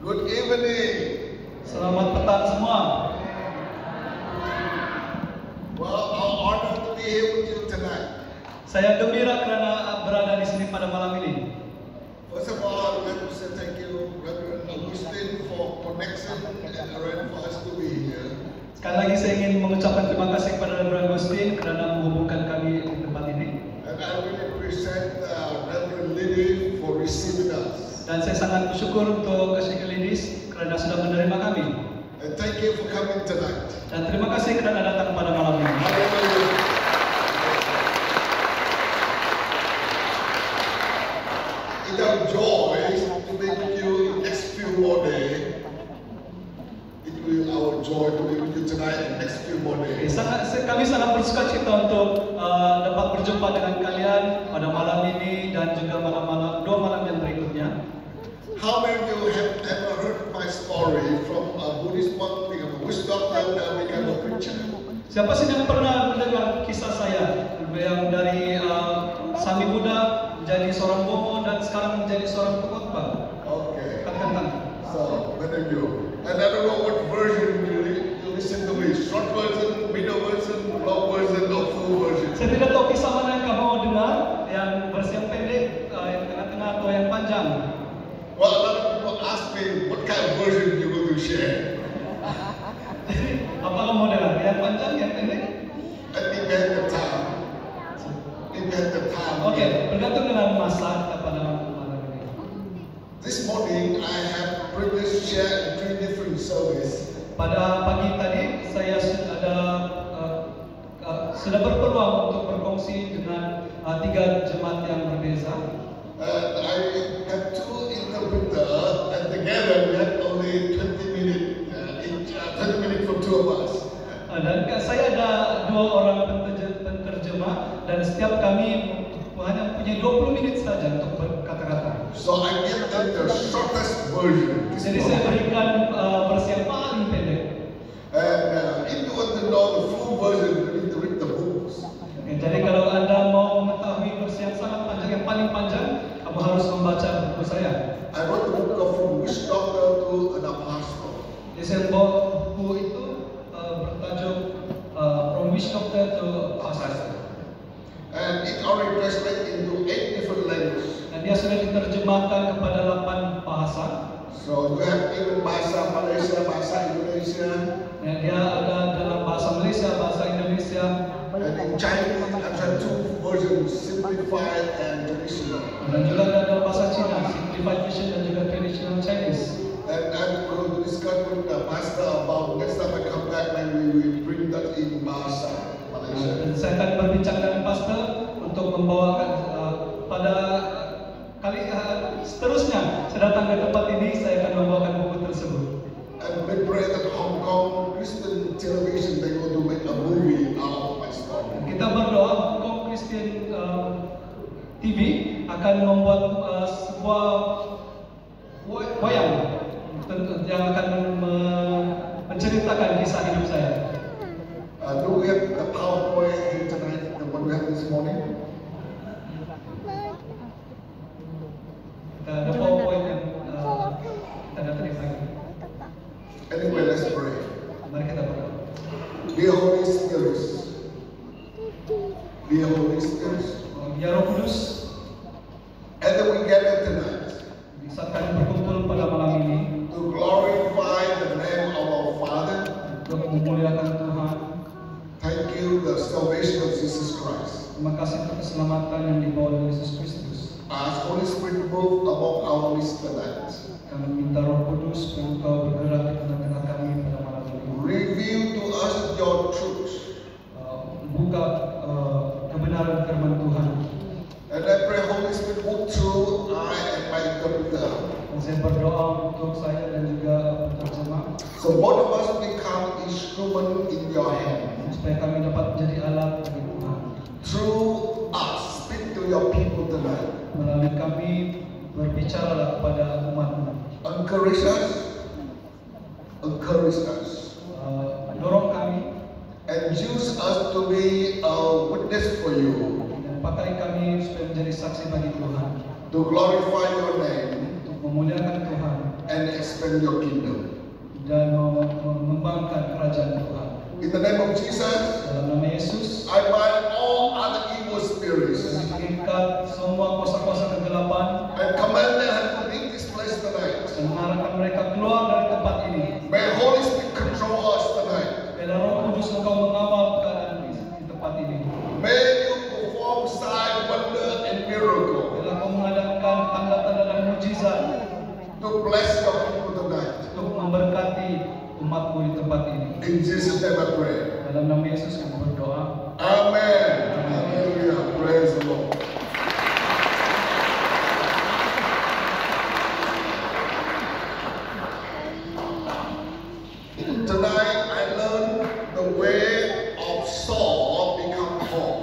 Good evening. Selamat petang semua. Well, I'm honored to be here with you tonight. Saya gembira karena berada di sini pada malam ini. First of all, I'd like to say thank you, Reverend Augustine, for connection and arrange for us to be here. Sekali lagi saya ingin mengucapkan terima kasih kepada Reverend Agustin karena menghubungkan kami di tempat ini. And I really appreciate Reverend Liddy for receiving us. Dan saya sangat bersyukur untuk Kasih Lidis karena sudah menerima kami. And thank you for coming tonight. Dan terima kasih karena datang pada malam ini. Hallelujah. It's our joy to be with you in next few more days. It will be our joy to be with you tonight in next few more days. Kami sangat bersuka cita untuk dapat berjumpa dengan kalian pada malam ini dan juga dua malam yang berikutnya. How many of you have ever heard my story from a Buddhist monk become a witch doctor and become a preacher? Siapa sih yang pernah mendengar kisah saya yang dari Sami Buddha menjadi seorang bomo dan sekarang menjadi seorang pengkhotbah? Okay. Angkat tangan. So, many of you. And I don't know what version you listen to me. Short version, middle version, long version, or full version. Saya tidak tahu kisah mana yang kamu mau dengar, yang versi yang pendek, yang tengah-tengah atau yang panjang. Well, a lot of people ask me what kind of version you going to share. Apa kamu mau dengar? Yang panjang, yang pendek? It depends the time. Depends the time. Oke, bergantung dengan masa pada malam ini. This morning I have privilege to share 3 different services. Pada pagi tadi saya sudah berpeluang untuk berkongsi dengan 3 jemaat yang berbeza. And I have 2 interpreters, and together we had only 20 minutes, 20 minutes for 2 of us. Dan saya ada 2 orang penterjemah dan setiap kami hanya punya 20 menit saja untuk berkata-kata. So I give them the shortest version. Jadi saya berikan versi yang paling pendek. And if you want to know the full version, you need to read the books. Jadi kalau Anda mau mengetahui versi yang sangat panjang, yang paling panjang, kamu harus membaca buku saya. I wrote the book of From Witch Doctor to an Apostle. Jadi saya membawa buku itu bertajuk From Witch Doctor to Apostle. And it already translated into 8 different languages. Dan dia sudah diterjemahkan kepada 8 bahasa. So you have even bahasa Malaysia, bahasa Indonesia. Dan dia ada dalam bahasa Malaysia, bahasa Indonesia. And in Chinese, I've had 2 versions, simplified and traditional. Dan juga ada dalam bahasa Cina, Simplified Version dan juga Traditional Chinese. And I'm going to discuss with the pastor about next time I come back, maybe we will bring that in bahasa Malaysia. Dan saya akan berbincang dengan pastor untuk membawakan pada kali seterusnya saya datang ke tempat ini, saya akan membawakan buku tersebut. And we pray that Hong Kong Christian television they want to make a movie out of my story. Kita berdoa Hong Kong Christian TV akan membuat sebuah wayang yang akan menceritakan kisah hidup saya. Do we have the PowerPoint here tonight, the one we have this morning? Kita ada PowerPoint yang kita ada tadi pagi. Anyway, let's pray. Mari kita berdoa. Dear Holy Spirit, dear Holy Spirit, Ya Roh Kudus, as we gather tonight saat kami berkumpul pada malam ini to glorify the name of our Father, untuk memuliakan Tuhan, thank you the salvation of Jesus Christ. terima kasih untuk keselamatan yang dibawa oleh Yesus Kristus. As Holy Spirit move among our midst tonight, Kami minta Roh Kudus untuk Engkau bergerak di tengah-tengah kami pada malam ini. reveal to us your truth. Buka kebenaran firman Tuhan. And I pray Holy Spirit move through I and my interpreter. Dan saya berdoa untuk saya dan juga penterjemah So both of us become instrument in your hand. supaya kami dapat menjadi alat bagi Tuhan. Through us, speak to your people tonight. Melalui kami berbicaralah kepada umat-Mu. Encourage us. Encourage us. Dorong kami And use us to be a witness for you. dan pakai kami supaya menjadi saksi bagi Tuhan. To glorify your name. Untuk memuliakan Tuhan. and expand your kingdom. dan mengembangkan kerajaan Tuhan. In the name of Jesus, Dalam nama Yesus, I bind all other evil spirits mengikat semua kuasa-kuasa kegelapan and command them to leave this place tonight. dan mengarahkan mereka keluar dari tempat ini. May Holy Spirit control us tonight. Biarlah Roh Kudus Engkau mengawal keadaan di tempat ini. May you perform sign, wonder, and miracle Biarlah Kau mengadakan tanda-tanda dan mujizat to bless your people tonight. untuk memberkati umatmu di tempat ini. In Jesus' name I pray. Dalam nama Yesus kami berdoa. Amen. Hallelujah. Praise the Lord. Tonight I learned the way of Saul become Paul.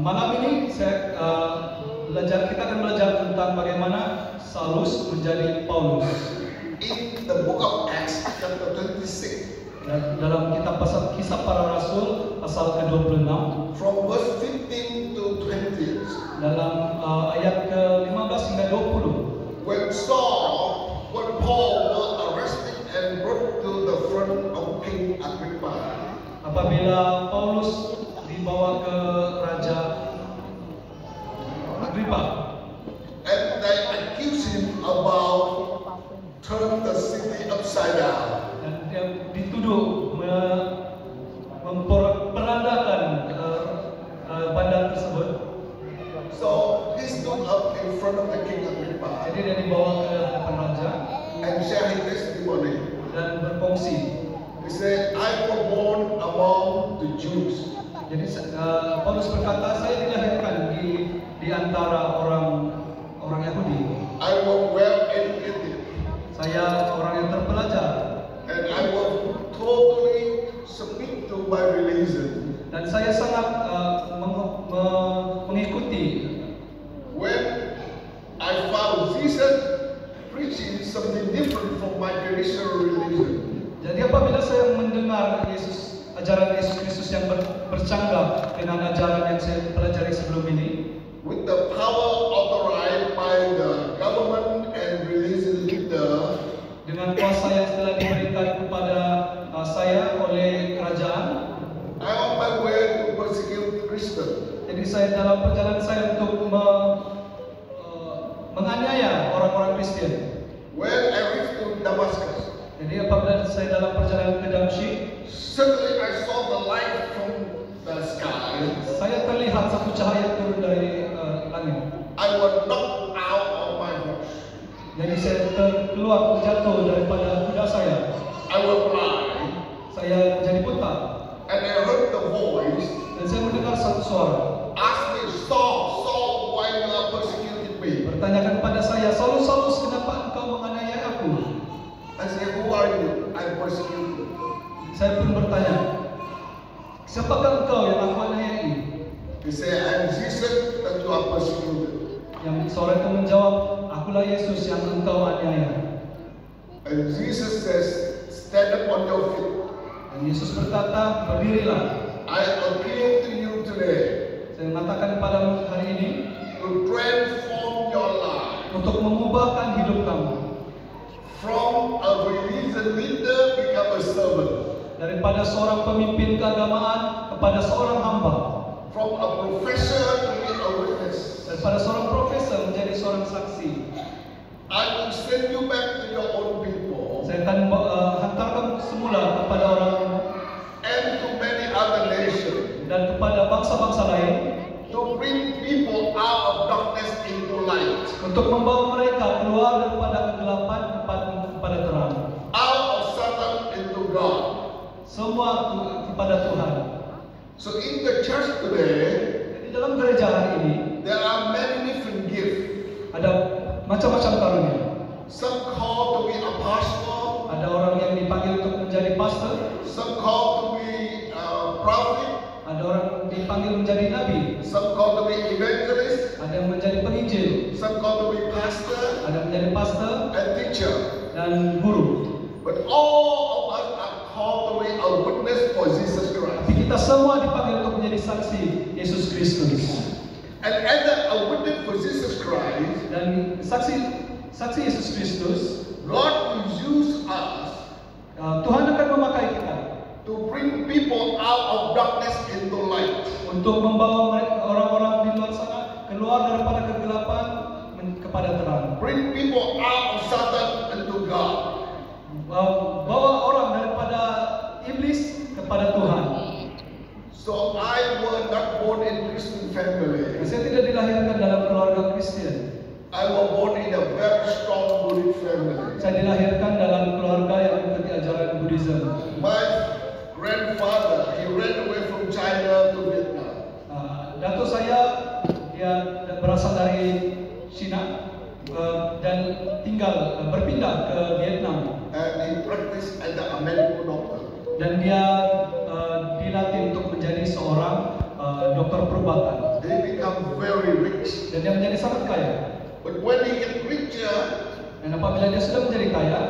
Malam ini kita akan belajar tentang bagaimana Saulus menjadi Paulus. In the book of Acts chapter 26, Dalam kitab Kisah Para Rasul pasal ke-26 from verse 15 to 20, dalam ayat ke-15 hingga 20, when Paul was arrested and brought to the front of King Agrippa, apabila Paulus dibawa ke Raja Agrippa and they accused him about turn the city upside down. dan dia dituduh memperandakan bandar tersebut. So he stood up in front of the King Agrippa Jadi dia dibawa ke hadapan raja and shared his testimony. dan berfungsi. He said, I was born among the Jews. Jadi Paulus berkata, saya dilahirkan di antara orang Yahudi. I was well educated Saya orang yang terpelajar and I was totally submit to my religion. dan saya sangat mengikuti. When I found Jesus preaching something different from my traditional religion, Jadi apabila saya mendengar ajaran Yesus Kristus yang bercanggah dengan ajaran yang saya pelajari sebelum ini, with the power authorized by the government and religious leader, dengan kuasa yang telah diberikan kepada saya oleh kerajaan, I on my way to persecute Christians. jadi saya dalam perjalanan saya untuk menganiaya orang-orang Kristen. When I reached to Damascus, Jadi apabila saya dalam perjalanan ke Damsyik, suddenly I saw the light from the sky. saya terlihat satu cahaya turun dari langit. I was knocked out of my horse. Jadi saya terjatuh daripada kuda saya. I was blind, Saya menjadi buta and I heard the voice dan saya mendengar satu suara ask me, Saul, Saul, why you are persecuting me? bertanyakan kepada saya, Saulus, Saulus, kenapa engkau menganiaya aku? I said, who are you? I persecute you. Saya pun bertanya, siapakah engkau yang aku aniayai? He said, I'm Jesus that you are persecuted. Yang seorang itu menjawab, akulah Yesus yang engkau aniaya. And Jesus says, stand up on your feet. Dan Yesus berkata, berdirilah. I appeal to you today Saya mengatakan kepadamu hari ini to transform your life untuk mengubahkan hidup kamu from a religious leader become a servant, daripada seorang pemimpin keagamaan kepada seorang hamba, from a professor to be a witness. daripada seorang profesor menjadi seorang saksi. I will send you back to your own people Saya akan hantar kamu semula kepada orang and to many other nations dan kepada bangsa-bangsa lain to bring people out of darkness into light, untuk membawa mereka keluar daripada kegelapan kepada terang, out of Satan into God. semua kepada Tuhan. So in the church today, Di dalam gereja hari ini there are many different gifts. ada macam-macam karunia. Some called to be apostle, Ada orang yang dipanggil untuk menjadi pastor, some called to be prophet, ada orang dipanggil menjadi nabi, some called to be evangelist, ada yang menjadi penginjil, some called to be pastor ada yang menjadi pastor and teacher. dan guru. But all of us are called to be a witness for Jesus Christ. Tapi kita semua dipanggil untuk menjadi saksi Yesus Kristus. And as a witness for Jesus Christ, Dan saksi Yesus Kristus God will use us Tuhan akan memakai kita to bring people out of darkness into light. untuk membawa orang-orang di luar sana keluar daripada kegelapan kepada terang. Bring people out of Satan into God. Bawa orang daripada iblis kepada Tuhan. So I was not born in Christian family. Saya tidak dilahirkan dalam keluarga Kristen. I was born in a very strong Buddhist family. Saya dilahirkan dalam keluarga yang mengikuti ajaran Buddhism. My grandfather, he ran away from China to Vietnam. Datuk saya dia berasal dari China dan berpindah ke Vietnam. And he practiced as a medical doctor. Dan dia dilatih untuk menjadi seorang dokter perubatan. He become very rich. Dan dia menjadi sangat kaya. But when he get richer, Dan apabila dia sudah menjadi kaya,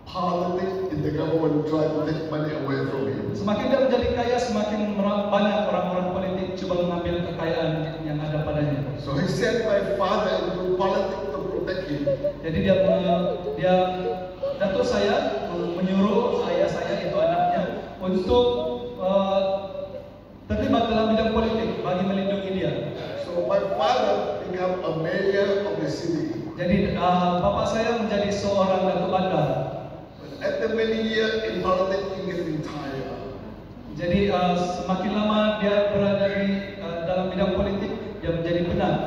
politics in the government try to take money away from him. semakin dia menjadi kaya, semakin banyak orang-orang politik coba mengambil kekayaan yang ada padanya. So he sent my father into politics to protect him. Jadi datuk saya menyuruh ayah saya itu anaknya untuk terlibat dalam bidang politik bagi melindungi dia. So my father became a mayor of the city. Jadi bapak saya menjadi seorang datuk bandar. But after many years in politics, he getting tired. Jadi semakin lama dia berada di dalam bidang politik, dia menjadi penat.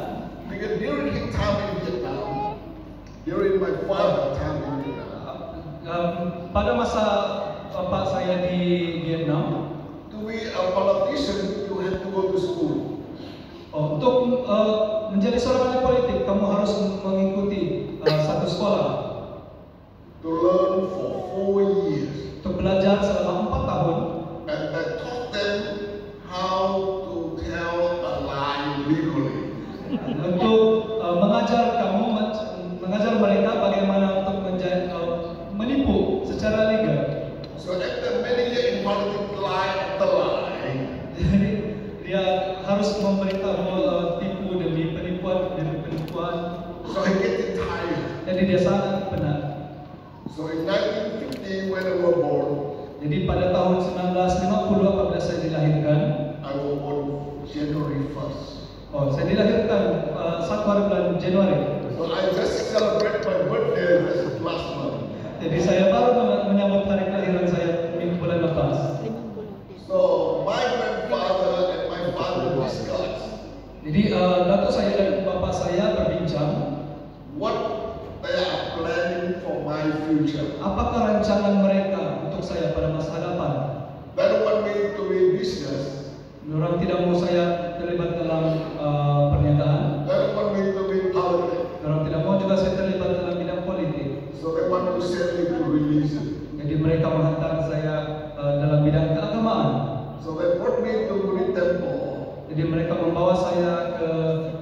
Because during his time in Vietnam, during my father's time in Vietnam, Pada masa bapak saya di Vietnam, to be a politician, you have to go to school. Untuk menjadi seorang ahli politik, kamu harus mengikuti satu sekolah. To learn for 4 years. Untuk belajar selama 4 tahun. And I taught them how to tell a lie legally. Untuk mengajar mereka bagaimana untuk menipu secara legal. So after many years in politics, lie after lie. Jadi dia harus memberitahu tipu demi penipuan demi penipuan. So I get tired. Jadi dia sangat penat. So in 1950, when I was born, Jadi pada tahun 1950 apabila saya dilahirkan, I was born January 1st. saya dilahirkan 1 hari bulan Januari. So I just celebrate my birthday this last month. Jadi saya baru menyambut hari kelahiran saya minggu bulan lepas. So my grandfather and my father discussed Jadi datuk saya dan bapak saya berbincang what they are planning for my future. apakah rancangan mereka untuk saya pada masa hadapan. They don't want me to be business. Orang tidak mau saya terlibat dalam perniagaan. They don't want me to be politics. Orang tidak mau juga saya terlibat dalam bidang politik. So they want to send me to religion. Jadi mereka menghantar saya dalam bidang keagamaan. So they brought me to Buddhist temple. Jadi mereka membawa saya ke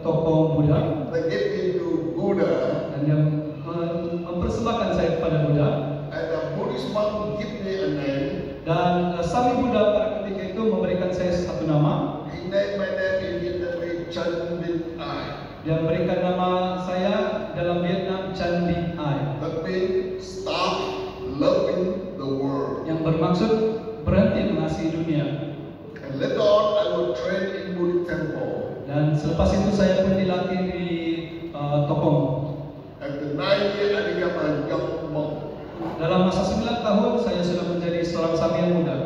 toko Buddha They gave me to Buddha. dan dia mempersembahkan saya kepada Buddha. And the Buddhist monk give me a name. Dan Sami Buddha pada ketika itu memberikan saya satu nama. He named my name in Vietnamese Chan Vinh Ai. Dia memberikan nama saya dalam Vietnam Chan Vinh Ai, That means stop loving the world. yang bermaksud berhenti mengasihi dunia. And later on, I will train in Buddhist temple. Dan selepas itu saya pun dilatih di Tokong. After 9 years, I become a young monk. Dalam masa 9 tahun saya sudah menjadi seorang sami yang muda.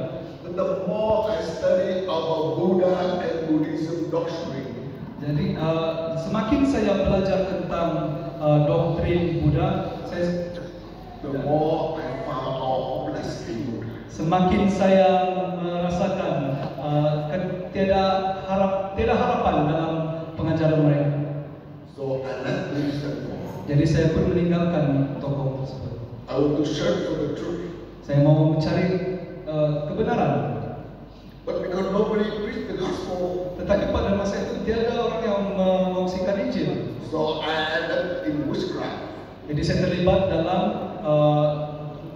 But the more I study about Buddha and Buddhism doctrine, Jadi semakin saya belajar tentang doktrin Buddha, the more I found out hopeless in Buddha. semakin saya merasakan tidak harapan dalam pengajaran mereka. So I left Buddhist temple. Jadi saya pun meninggalkan toko tersebut. I want to search for the truth. Saya mau mencari kebenaran. But because nobody preached the gospel, Tetapi pada masa itu tiada orang yang mengungsikan Injil. so I ended in witchcraft. Jadi saya terlibat dalam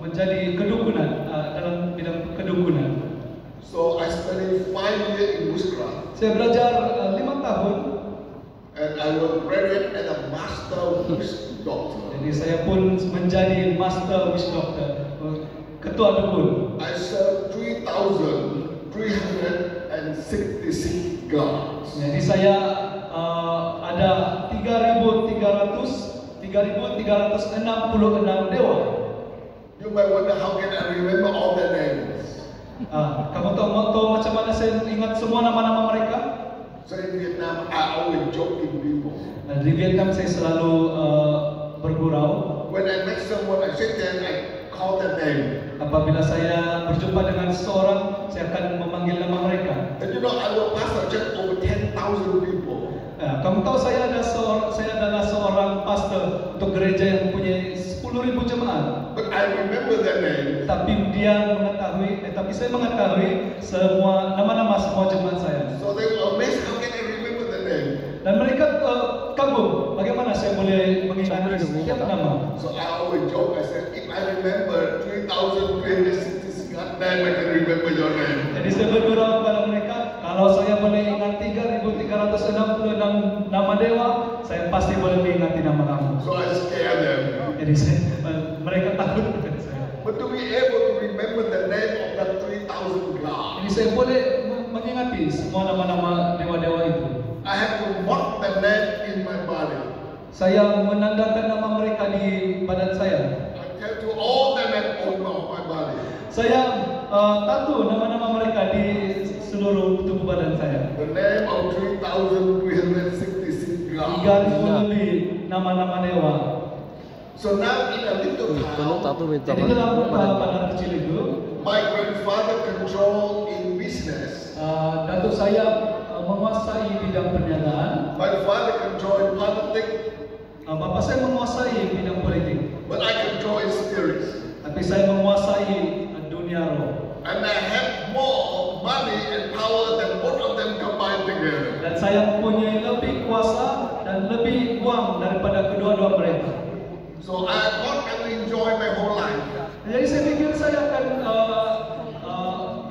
menjadi kedukunan, dalam bidang kedukunan. So I studied 5 years in witchcraft. Saya belajar 5 tahun And I was graduate as a master of witch doctor. Jadi saya pun menjadi master witch doctor, ketua dukun. I serve 3,366 gods. Jadi saya ada 3.366 dewa. You might wonder how can I remember all their names. Kamu tahu macam mana saya ingat semua nama-nama mereka? So in Vietnam, I always joking people. Di Vietnam saya selalu bergurau. When I met someone, I shake their hand, I call their name. Apabila saya berjumpa dengan seseorang, saya akan memanggil nama mereka. And you know, I will pastor just over 10,000 people. Kamu tahu saya adalah seorang pastor untuk gereja yang mempunyai 10.000 jemaat. But I remember their name. Tapi saya mengetahui semua nama-nama semua jemaat saya. So they were amazed, how can I remember their name? Dan mereka kagum, bagaimana saya boleh mengingat setiap nama. So I always joke, I said, if I remember 3,366 name, I can remember your name. Jadi saya bergurau kepada mereka, kalau saya boleh ingat 3.366 nama dewa, saya pasti boleh mengingati nama kamu. So I scare them. Jadi mereka takut dengan saya. But to be able to remember the name of that 3,000 gods, Jadi saya boleh mengingati semua nama-nama dewa-dewa itu. I have to mark the name in my body. Saya menandakan nama mereka di badan saya. I tattoo all the name on my body. Saya tato nama-nama mereka di seluruh tubuh badan saya. The name of 3,366 gods. 3.000 lebih nama-nama dewa. So now in a little town, Jadi dalam pada kecil itu, my grandfather controlled in business. datuk saya menguasai bidang perniagaan. My father controlled politics, Bapa saya menguasai bidang politik. but I control in spirits. Tapi saya menguasai dunia roh. And I have more money and power than both of them combined together. Dan saya mempunyai lebih kuasa dan lebih uang daripada kedua-dua mereka. So I thought I would enjoy my whole life. Jadi saya pikir saya akan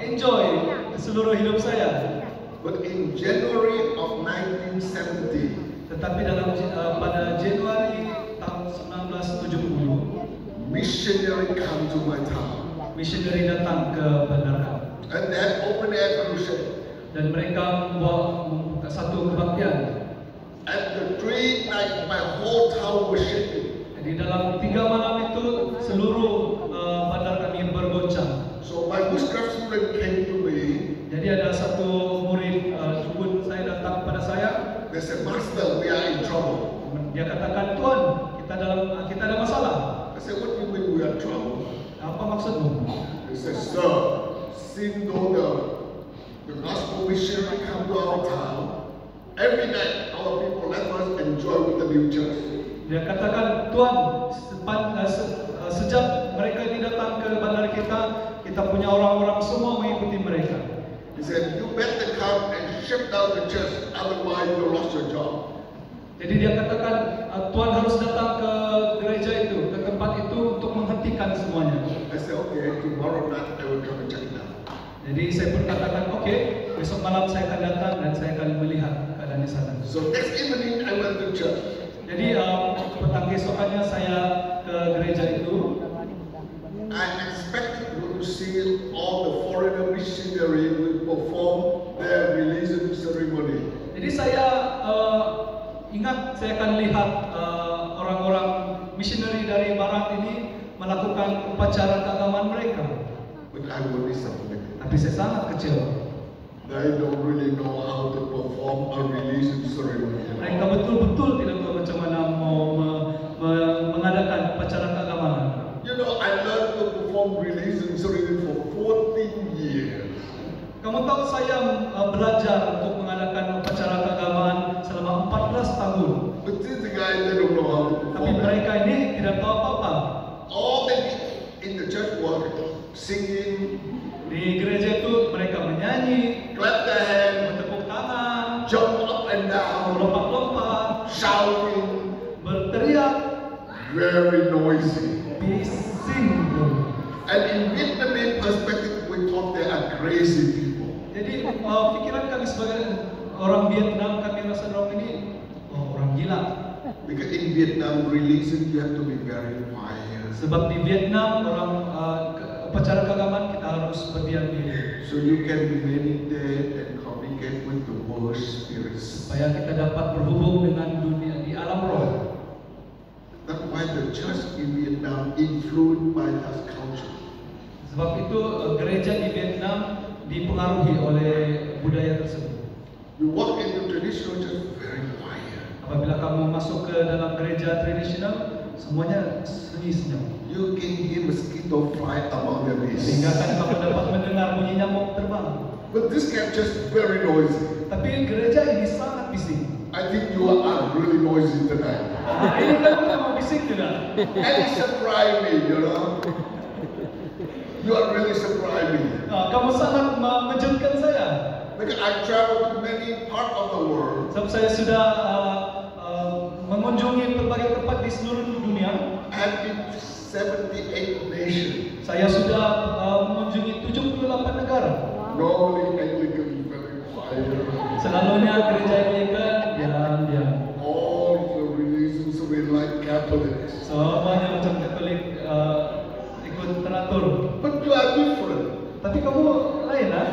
enjoy seluruh hidup saya. But in January of 1970, Tetapi pada Januari tahun 1970, missionary come to my town. misioneri datang ke Bandar And they had open air crusade. dan mereka membuka satu kebaktian. At the 3 night, my whole town was shaking. Jadi dalam 3 malam itu seluruh bandar kami bergoncang. So my bushcraft student came to me. Jadi ada satu murid dukun saya datang kepada saya. They said, Master, we are in trouble. Dia katakan, Tuan, kita ada masalah. I said, what do you mean we are in trouble? Apa maksudmu? He said, Sir, since though the gospel missionary come to our town, every night our people let us enjoy with the new church. Dia katakan, Tuan, sejak mereka ini datang ke bandar kita punya orang-orang semua mengikuti mereka. He said, you better come and shut down the church, otherwise you lost your job. Jadi dia katakan, Tuan harus datang ke gereja itu, ke tempat itu untuk menghentikan semuanya. I said, okay, tomorrow night I will come and check it out. Jadi saya pun katakan, oke, besok malam saya akan datang dan saya akan melihat keadaan di sana. So next evening I went to church. Jadi petang keesokannya saya ke gereja itu. I expected to see all the foreigner missionary will perform their religion ceremony. Jadi saya ingat saya akan lihat orang-orang misioneri dari barat ini melakukan upacara keagamaan mereka. But I will be disappointed. Tapi saya sangat kecewa. They don't really know how to perform a religion ceremony. Mereka betul-betul tidak tahu macam mana mau mengadakan upacara keagamaan. You know, I learned to perform religion ceremony for 14 years. Kamu tahu saya belajar untuk mengadakan upacara keagamaan selama 14 tahun. But these guys, they don't know how to Tapi perform it. mereka ini tidak tahu apa-apa. All they did in the church was singing, Di gereja itu mereka menyanyi, clap their hands, bertepuk tangan, jump up and down, melompat-lompat, shouting, berteriak, very noisy. bising. And in Vietnamese perspective, we thought they are crazy people. Jadi pikiran kami sebagai orang Vietnam, kami rasa orang ini orang gila. Because in in Vietnam, religion, you have to be very quiet. Sebab di Vietnam orang upacara keagamaan kita harus berdiam diri. So you can meditate and communicate with the world spirits. Supaya kita dapat berhubung dengan dunia di alam roh. That's why the church in Vietnam influenced by that culture. Sebab itu gereja di Vietnam dipengaruhi oleh budaya tersebut. You walk into traditional church, very quiet. Apabila kamu masuk ke dalam gereja tradisional, semuanya sunyi senyum. You can hear mosquito fly among the leaves. Sehingga kan kamu dapat mendengar bunyi nyamuk terbang. But this can just very noisy. Tapi gereja ini sangat bising. I think you are really noisy tonight. Ini kamu mau bising tidak? And it surprised me, you know. You are really surprised me. Kamu sangat mengejutkan saya. Because I traveled to many parts of the world. Sebab saya sudah mengunjungi berbagai tempat di seluruh dunia. And in 78 nations. Saya sudah mengunjungi 78 negara. Normally Anglican is very quiet. Selalunya gereja Anglican diam. All the religions we like Catholics. Semuanya macam Katolik ikut teratur. But you are different. Tapi kamu lain lah.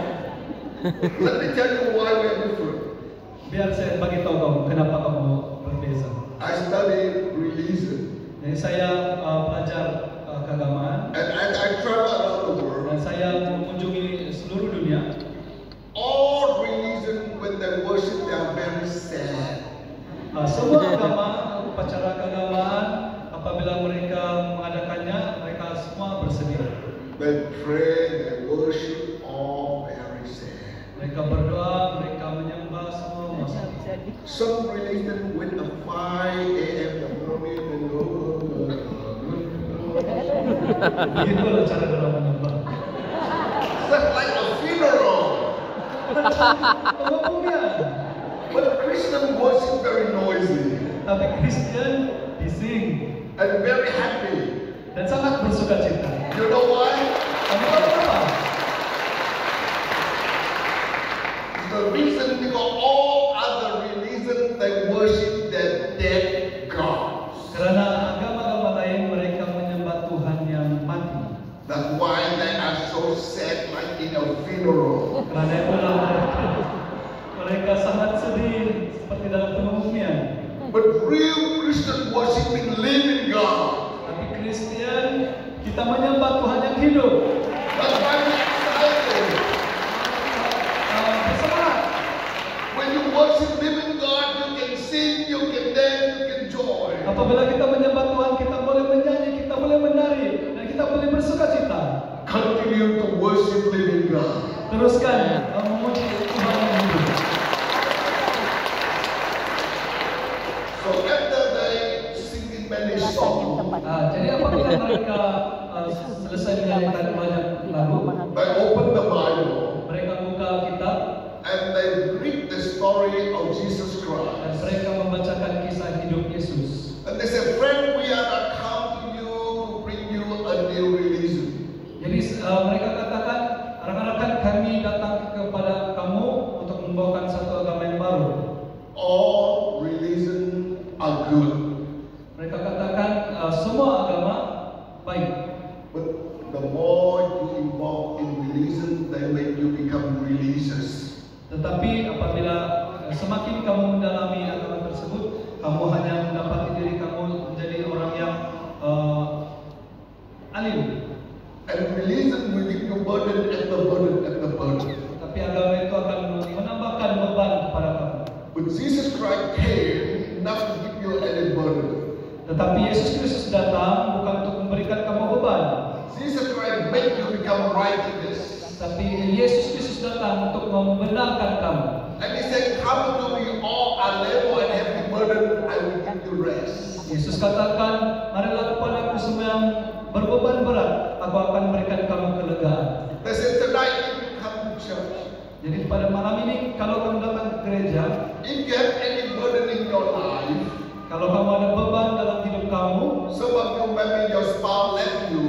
Let me tell you why we are different. Biar saya bagi tahu kamu kenapa kamu berbeza. I study religion. Jadi saya belajar keagamaan. And as I travel around the world, Dan saya mengunjungi seluruh dunia. all religion when they worship they are very sad. Semua agama, upacara keagamaan, apabila mereka mengadakannya, mereka semua bersedih. They pray, they worship, all very sad. Mereka berdoa, mereka menyembah, semua bersedih. Some religion with a 5 a.m. the morning and Begitulah cara dalam menyembah. that's like a funeral. Pembumian. But Christian worship very noisy Tapi Kristen bising and very happy. dan sangat bersuka cita. You know why? Kamu tahu kenapa? The reason because all other religions they worship their dead gods. Karena agama-agama lain mereka menyembah Tuhan yang mati. That's why they are so sad like in a funeral. Karena itulah mereka sangat sedih seperti dalam pembumian. But real Christian worshiping living God. Tapi Kristen kita menyembah Tuhan yang hidup. That's why we excited. Bersemangat. When you worship living God, you can sing, you can dance, you can joy. Apabila kita menyembah Tuhan, kita boleh menyanyi, kita boleh menari, dan kita boleh bersuka cita. Continue to worship living God. Teruskan memuji Tuhan yang hidup. So after they singing many songs, Jadi apabila mereka selesai menyanyikan banyak lagu, they open the Bible mereka buka kitab and they read the story of Jesus dan Christ. mereka membacakan kisah hidup Yesus. And they say, friend, we are not come to you to bring you a new religion. Jadi mereka katakan, rekan-rekan kami datang kepada kamu untuk membawakan satu agama yang baru. All religions are good. Mereka katakan semua agama baik. But the more you involve in religion, they make you become religious. Tetapi apabila semakin kamu mendalami agama tersebut, kamu hanya mendapati diri kamu menjadi orang yang alim. And religion will give you burden at the burden at the burden. Tapi agama itu akan menambahkan beban kepada kamu. But Jesus Christ came not to give you any burden. Tetapi Yesus Kristus datang bukan untuk memberikan kamu beban. Jesus Christ make you become righteous. Tapi Yesus Kristus datang untuk membenarkan kamu. And he said, come to me all are labor and heavy burden, I will give you rest. Yesus katakan, marilah kepadaku semua yang berbeban berat, aku akan berikan kamu kelegaan. They said, tonight if you come to church, Jadi pada malam ini, kalau kamu datang ke gereja, if you have any burden in your life, kalau kamu ada beban dalam hidup kamu, some of you maybe your spouse left you,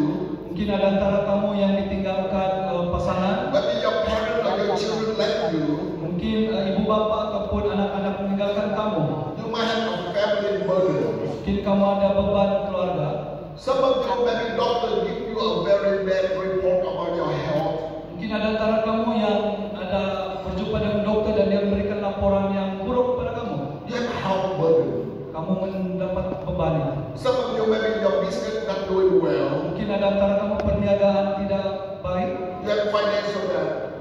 mungkin ada antara kamu yang ditinggalkan pasangan, maybe your parents or your children left you, mungkin ibu bapa ataupun anak-anak meninggalkan kamu. you might have a family burden. Mungkin Mungkin kamu ada beban keluarga. Some of you, maybe doctor give you a very bad report about your health. Mungkin ada antara kamu yang ada berjumpa dengan dokter dan dia memberikan laporan yang buruk pada kamu. You have health burden. Kamu mendapat beban itu. Some of you, maybe your business not doing well. Mungkin ada antara kamu perniagaan tidak baik You have financial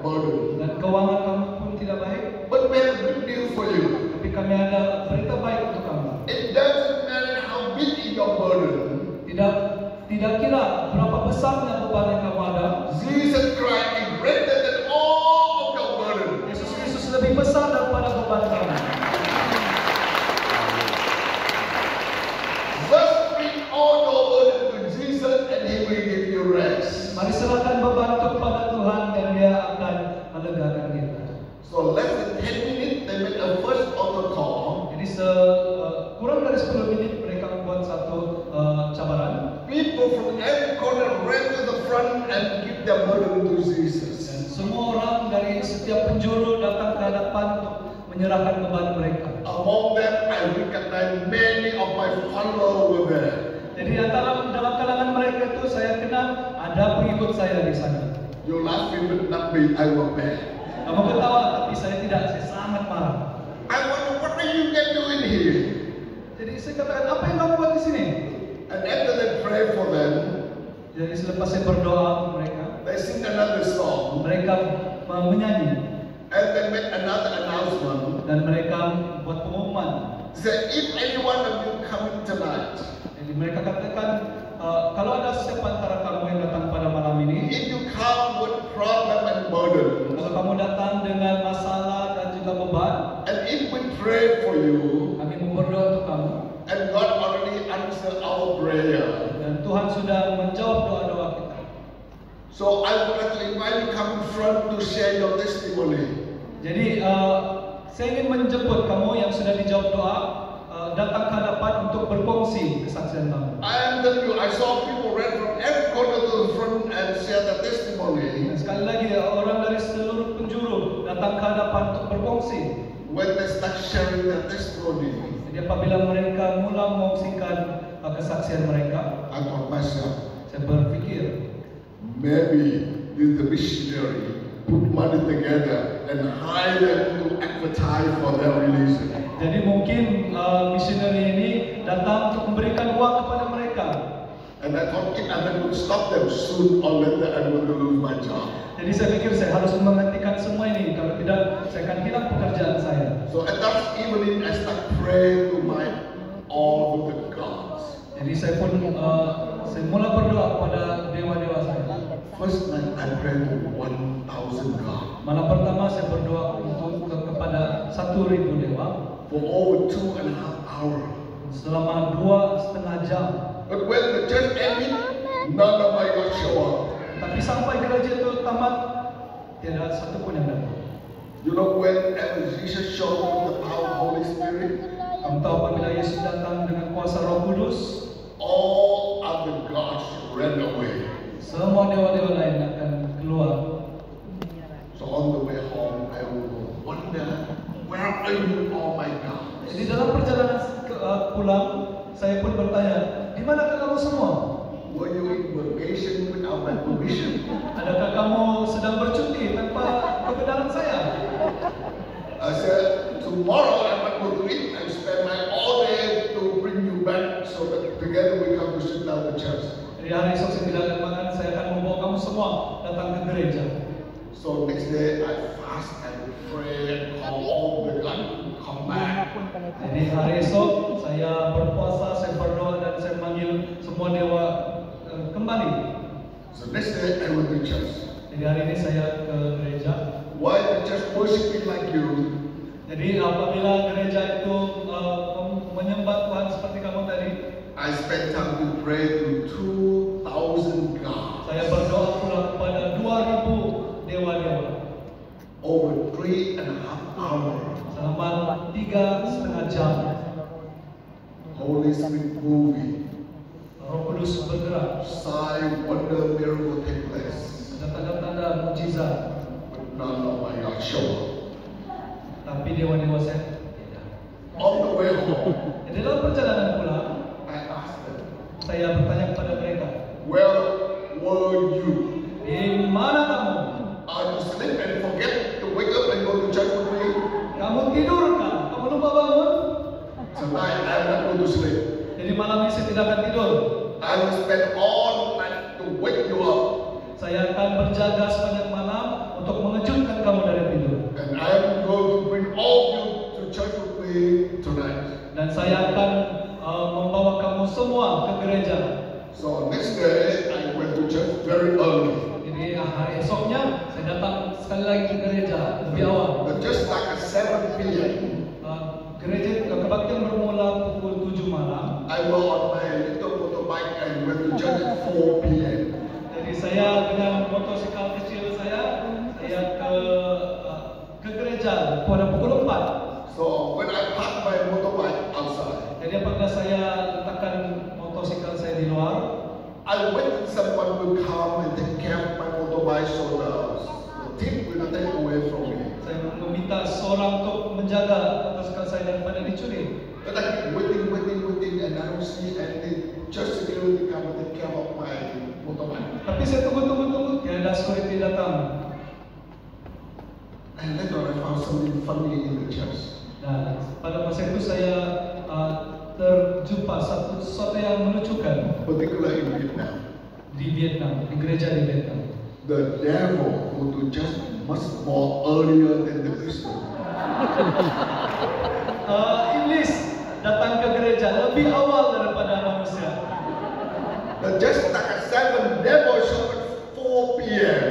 burden. dan keuangan kamu pun tidak baik. But we have a good news for you. Tapi kami ada berita baik untuk kamu. It doesn't matter how big is your burden. Tidak kira berapa besarnya beban yang kamu ada. Jesus Christ is greater than all of your burden. Yesus Kristus lebih besar daripada beban kamu. Just bring all your burden to Jesus and He will give you rest. Mari serahkan beban itu kepada Tuhan dan Dia akan melegakan kita. So less than 10 minutes, they make a first altar call. Jadi kurang dari 10 menit mereka membuat satu cabaran. People from every corner ran to the front and give their burden to Jesus. Dan semua orang dari setiap penjuru datang ke hadapan untuk menyerahkan beban mereka. Among them, I recognize many of my followers were there. Jadi dalam kalangan mereka itu saya kenal ada pengikut saya di sana. You laugh but not me, I was there. Kamu ketawa tapi saya tidak, saya sangat marah. I wonder what are you guys doing here? Jadi saya katakan apa yang kamu buat di sini? And after they pray for them, Jadi selepas saya berdoa untuk mereka, they sing another song. mereka menyanyi And they make another announcement. dan mereka buat pengumuman. Say, if any one of you coming tonight, Jadi mereka katakan kalau ada siapa antara kamu yang datang pada malam ini, if you come with problem and burden, kalau kamu datang dengan masalah dan juga beban, and if we pray for you, kami mau berdoa untuk kamu and God already answered our prayer. dan Tuhan sudah menjawab doa-doa kita. So I would like to invite you come in front to share your testimony. Jadi saya ingin menjemput kamu yang sudah dijawab doa datang ke hadapan untuk berkongsi kesaksian kamu. I am telling you, I saw people ran from every corner to the front and share the testimony. Dan sekali lagi orang dari seluruh penjuru datang ke hadapan untuk berkongsi. When they start sharing their testimony, Jadi apabila mereka mula mengongsikan kesaksian mereka, I thought myself, saya berpikir maybe this the missionary put money together and hire them to advertise for their religion. jadi mungkin misioneri ini datang untuk memberikan uang kepada mereka. And I thought if I could stop them soon or later, I'm going to lose my job. Jadi saya pikir saya harus menghentikan semua ini, kalau tidak saya akan hilang pekerjaan saya. So at that evening, I start praying to my all of the gods. Jadi saya pun saya mula berdoa kepada dewa-dewa saya. First night I prayed to 1,000 God Malam pertama saya berdoa kepada 1.000 dewa for over 2.5 hours. selama 2,5 jam. But when the church ended, none of my God show up. Tapi sampai gereja itu tamat, tidak satu pun yang datang. You know when Jesus showed me the power of Holy Spirit, Kamu tahu apabila Yesus datang dengan kuasa Roh Kudus, all other gods ran away. semua dewa-dewa lain akan keluar. So on the way home, I will wonder, where are you, oh my God? Jadi dalam perjalanan pulang, saya pun bertanya, di manakah kamu semua? Were you in vacation without my permission? Adakah kamu sedang bercuti tanpa kebenaran saya? I said, tomorrow I'm not going to eat. I spend my all day to bring you back so that together we come to sit down the church. Jadi hari esok saya tidak akan makan, saya akan membawa kamu semua datang ke gereja. So next day I fast and pray and call all the God to come back. Jadi hari esok saya berpuasa, saya berdoa dan saya manggil semua dewa kembali. So next day I went to church. Jadi hari ini saya ke gereja. Why the church worshiping like you? Jadi apabila gereja itu menyembah Tuhan seperti kamu tadi, I spent time to pray to 2,000 God. saya berdoa pula kepada 2.000 dewa-dewa Over 3.5 hours. selama 3,5 jam. Holy Spirit moving. Roh Kudus bergerak, Sign, wonder, miracle take place. ada tanda-tanda mukjizat. But none of my God show up. Tapi dewa-dewa saya tidak. On the way home, Jadi dalam perjalanan pulang, tonight I'm not going to sleep. Jadi malam ini saya tidak akan tidur. I will spend all night to wake you up. Saya akan berjaga sepanjang malam untuk mengejutkan kamu dari tidur. And I am going to bring all of you to church with me tonight. Dan saya akan membawa kamu semua ke gereja. So next day I went to church very early. Jadi hari esoknya saya datang sekali lagi ke gereja lebih awal. But just like at 7 p.m. Gereja kebaktian bermula pukul 7 malam. I was on my little motorbike and went to church at 4 p.m. Jadi saya dengan motosikal kecil saya ke gereja pada pukul 4. So when I parked my motorbike outside, Jadi apabila saya letakkan motosikal saya di luar, I waited someone will come and take care of my motorbike so the thief will not take away from me. saya meminta seorang untuk menjaga motosikal saya daripada dicuri. But I keep waiting and I don't see any church security come and take care of my motorbike. Tapi saya tunggu, tiada security datang. And later I found something funny in the church. Nah, pada masa itu saya terjumpa sesuatu yang melucukan Particularly in Vietnam. di Vietnam, di gereja di Vietnam. The devil go to church much more earlier than the Christian. Iblis datang ke gereja lebih awal daripada manusia. The just like at 7, devil show at 4 p.m.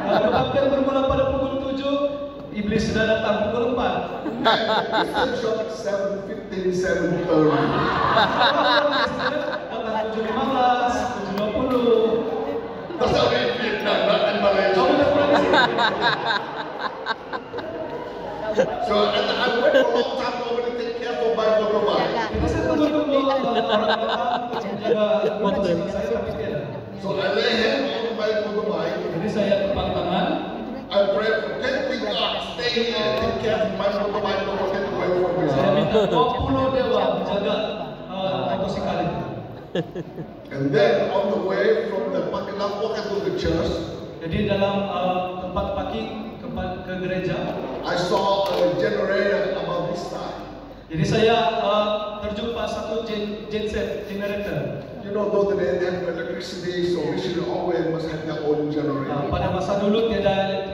Kebaktian bermula pada pukul 7, iblis sudah datang pukul 4. And the Christian show at 7:15, 7:30. Datang 7.15, 7.20. That's how in Vietnam, not in Malaysia. So and I wait for a long time nobody take care of my motorbike. Jadi saya tunggu orang datang untuk menjaga motosikal saya tapi tidak. So I lay hand on my motorbike. Jadi saya tepang tangan. I pray, thank God, stay here and take care of my motorbike, don't get away from me. Saya minta 20 dewa menjaga motosikal itu. And then on the way from the parking lot walking to the church, Jadi dalam tempat parking ke gereja, I saw a generator about this time. jadi saya terjumpa satu genset generator. You know, though they have electricity, so we should always must have their own generator. Pada masa dulu tiada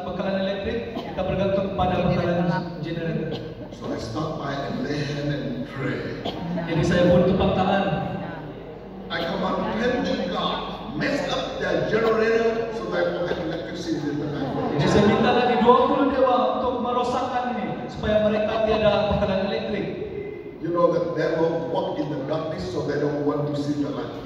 bekalan elektrik, kita bergantung pada bekalan generator. So I stop by and lay hand and pray. Jadi saya pun tepang tangan. I come out thanking God, mess up their generator so that I won't have electricity in the night. Jadi saya minta lagi 20 dewa untuk merosakkan ini supaya mereka tiada bekalan elektrik. You know that devil walk in the darkness so they don't want to see the light.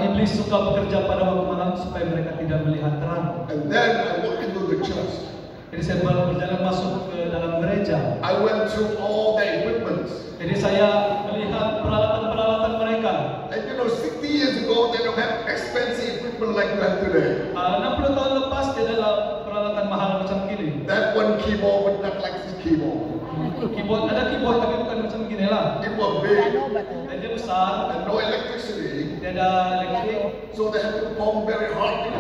Iblis suka bekerja pada waktu malam supaya mereka tidak melihat terang. And then I walk into the church. Jadi saya berjalan masuk ke dalam gereja. I went through all the equipment. Jadi saya melihat peralatan-peralatan mereka. And you know, 60 years ago they don't have expensive equipment like that today. 60 tahun lepas dia adalah peralatan mahal macam gini. That one keyboard but not like this keyboard. Ada keyboard tapi bukan macam gini lah. It was big Dan dia besar, and no electricity. dia ada elektrik. So they have to pump very hard.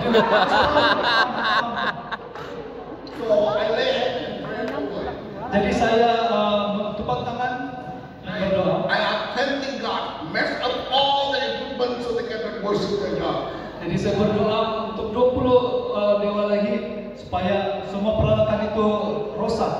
So I lay hand and pray for God. Jadi saya tepang tangan dan berdoa. I am thanking God, mess up all the equipment so they cannot worship their God. Jadi saya berdoa untuk 20 dewa lagi supaya semua peralatan itu rosak.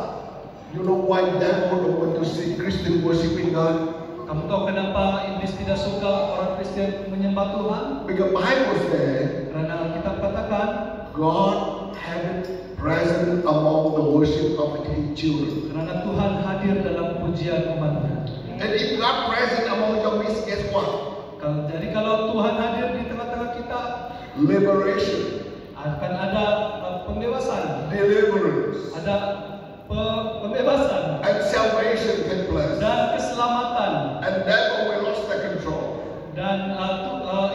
You know why devil don't want to see Christian worshiping God? Kamu tahu kenapa iblis tidak suka orang Kristen menyembah Tuhan? Because Bible says Karena Alkitab katakan God had present among the worship of His children. karena Tuhan hadir dalam pujian umatnya. And if God present among your midst, guess what? Jadi kalau Tuhan hadir di tengah-tengah kita, Liberation, akan ada pembebasan, deliverance, ada pembebasan and salvation take place. dan keselamatan, And devil will lose the control. dan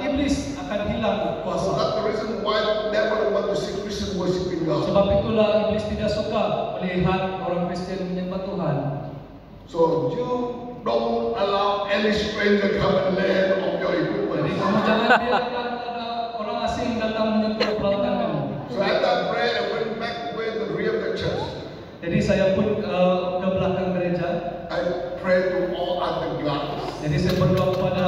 iblis akan hilang So kuasa. that's the reason why devil want to see Christian worshiping God. Sebab itulah iblis tidak suka melihat orang Kristen menyembah Tuhan. So you don't allow any stranger come and land on your Jadi equipment. kamu jangan biarkan ada orang asing datang menyentuh peralatan kamu. So after I prayed, I went back where the rear of the church. Jadi saya pun ke belakang gereja. I gods. Jadi saya berdoa kepada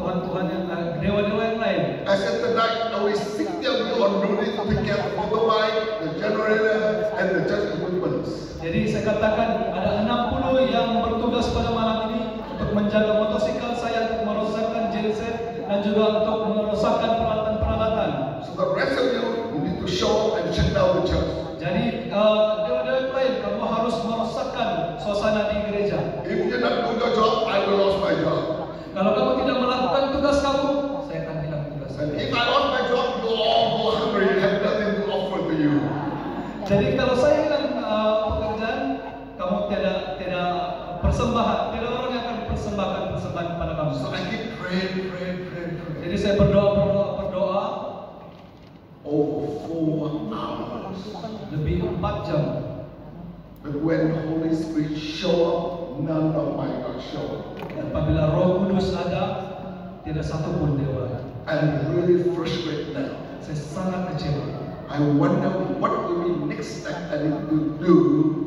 Tuhan yang dewa-dewa yang lain. I said tonight, we seek them on duty to take care of the motorbike, the generator, and the church equipment. Jadi saya katakan ada 60 yang bertugas pada malam ini untuk menjaga motosikal saya, untuk merosakkan genset dan juga untuk merosakkan peralatan-peralatan. So the rest of you need to show up and shut down the church. Jadi dewa-dewa yang lain, kamu harus merosakkan suasana di gereja. If you not do your job, I will lose my job. Kalau kamu tidak melakukan tugas kamu, saya akan hilang tugas. And if I lost my job, you all go hungry and have nothing to offer to you. Jadi kalau saya hilang pekerjaan, kamu tidak persembahan, tidak orang yang akan persembahkan persembahan kepada kamu. So I keep praying. Jadi saya berdoa Over 4 hours. lebih 4 jam. But when the Holy Spirit show up, none of my God show up. Dan apabila Roh Kudus ada, tidak satu pun dewa. I'm really frustrated now. Saya sangat kecewa. I wonder what will be next step I need to do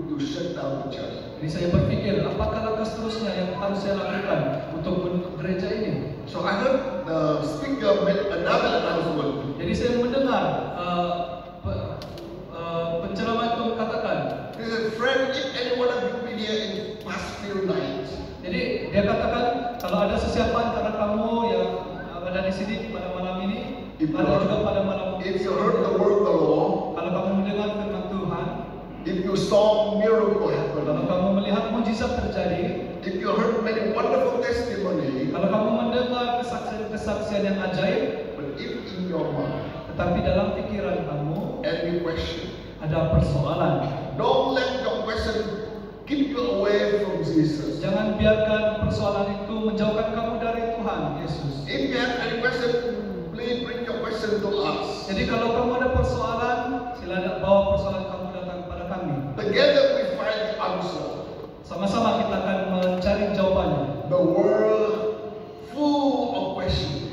to shut down the church. Jadi saya berpikir, apakah langkah seterusnya yang harus saya lakukan untuk menutup gereja ini? So I heard the speaker made another announcement. Jadi saya mendengar penceramah itu katakan. He said, friend, if anyone of you been here in past few nights, Jadi dia katakan kalau ada sesiapa antara kamu yang ada di sini pada malam ini, ada juga pada malam if you heard the word of the Lord, kalau kamu mendengar firman Tuhan, if you saw miracle kalau happen, kamu melihat mujizat terjadi, if you heard many wonderful testimony, kalau kamu mendengar kesaksian-kesaksian yang ajaib, but if in your mind tetapi dalam pikiran kamu any question, ada persoalan, don't let your question keep you away from Jesus. jangan biarkan persoalan itu menjauhkan kamu dari Tuhan Yesus. If you have any question, please bring your question to us. Jadi kalau kamu ada persoalan, silakan bawa persoalan kamu datang kepada kami. Together we find the answer. Sama-sama kita akan mencari jawabannya. The world full of questions,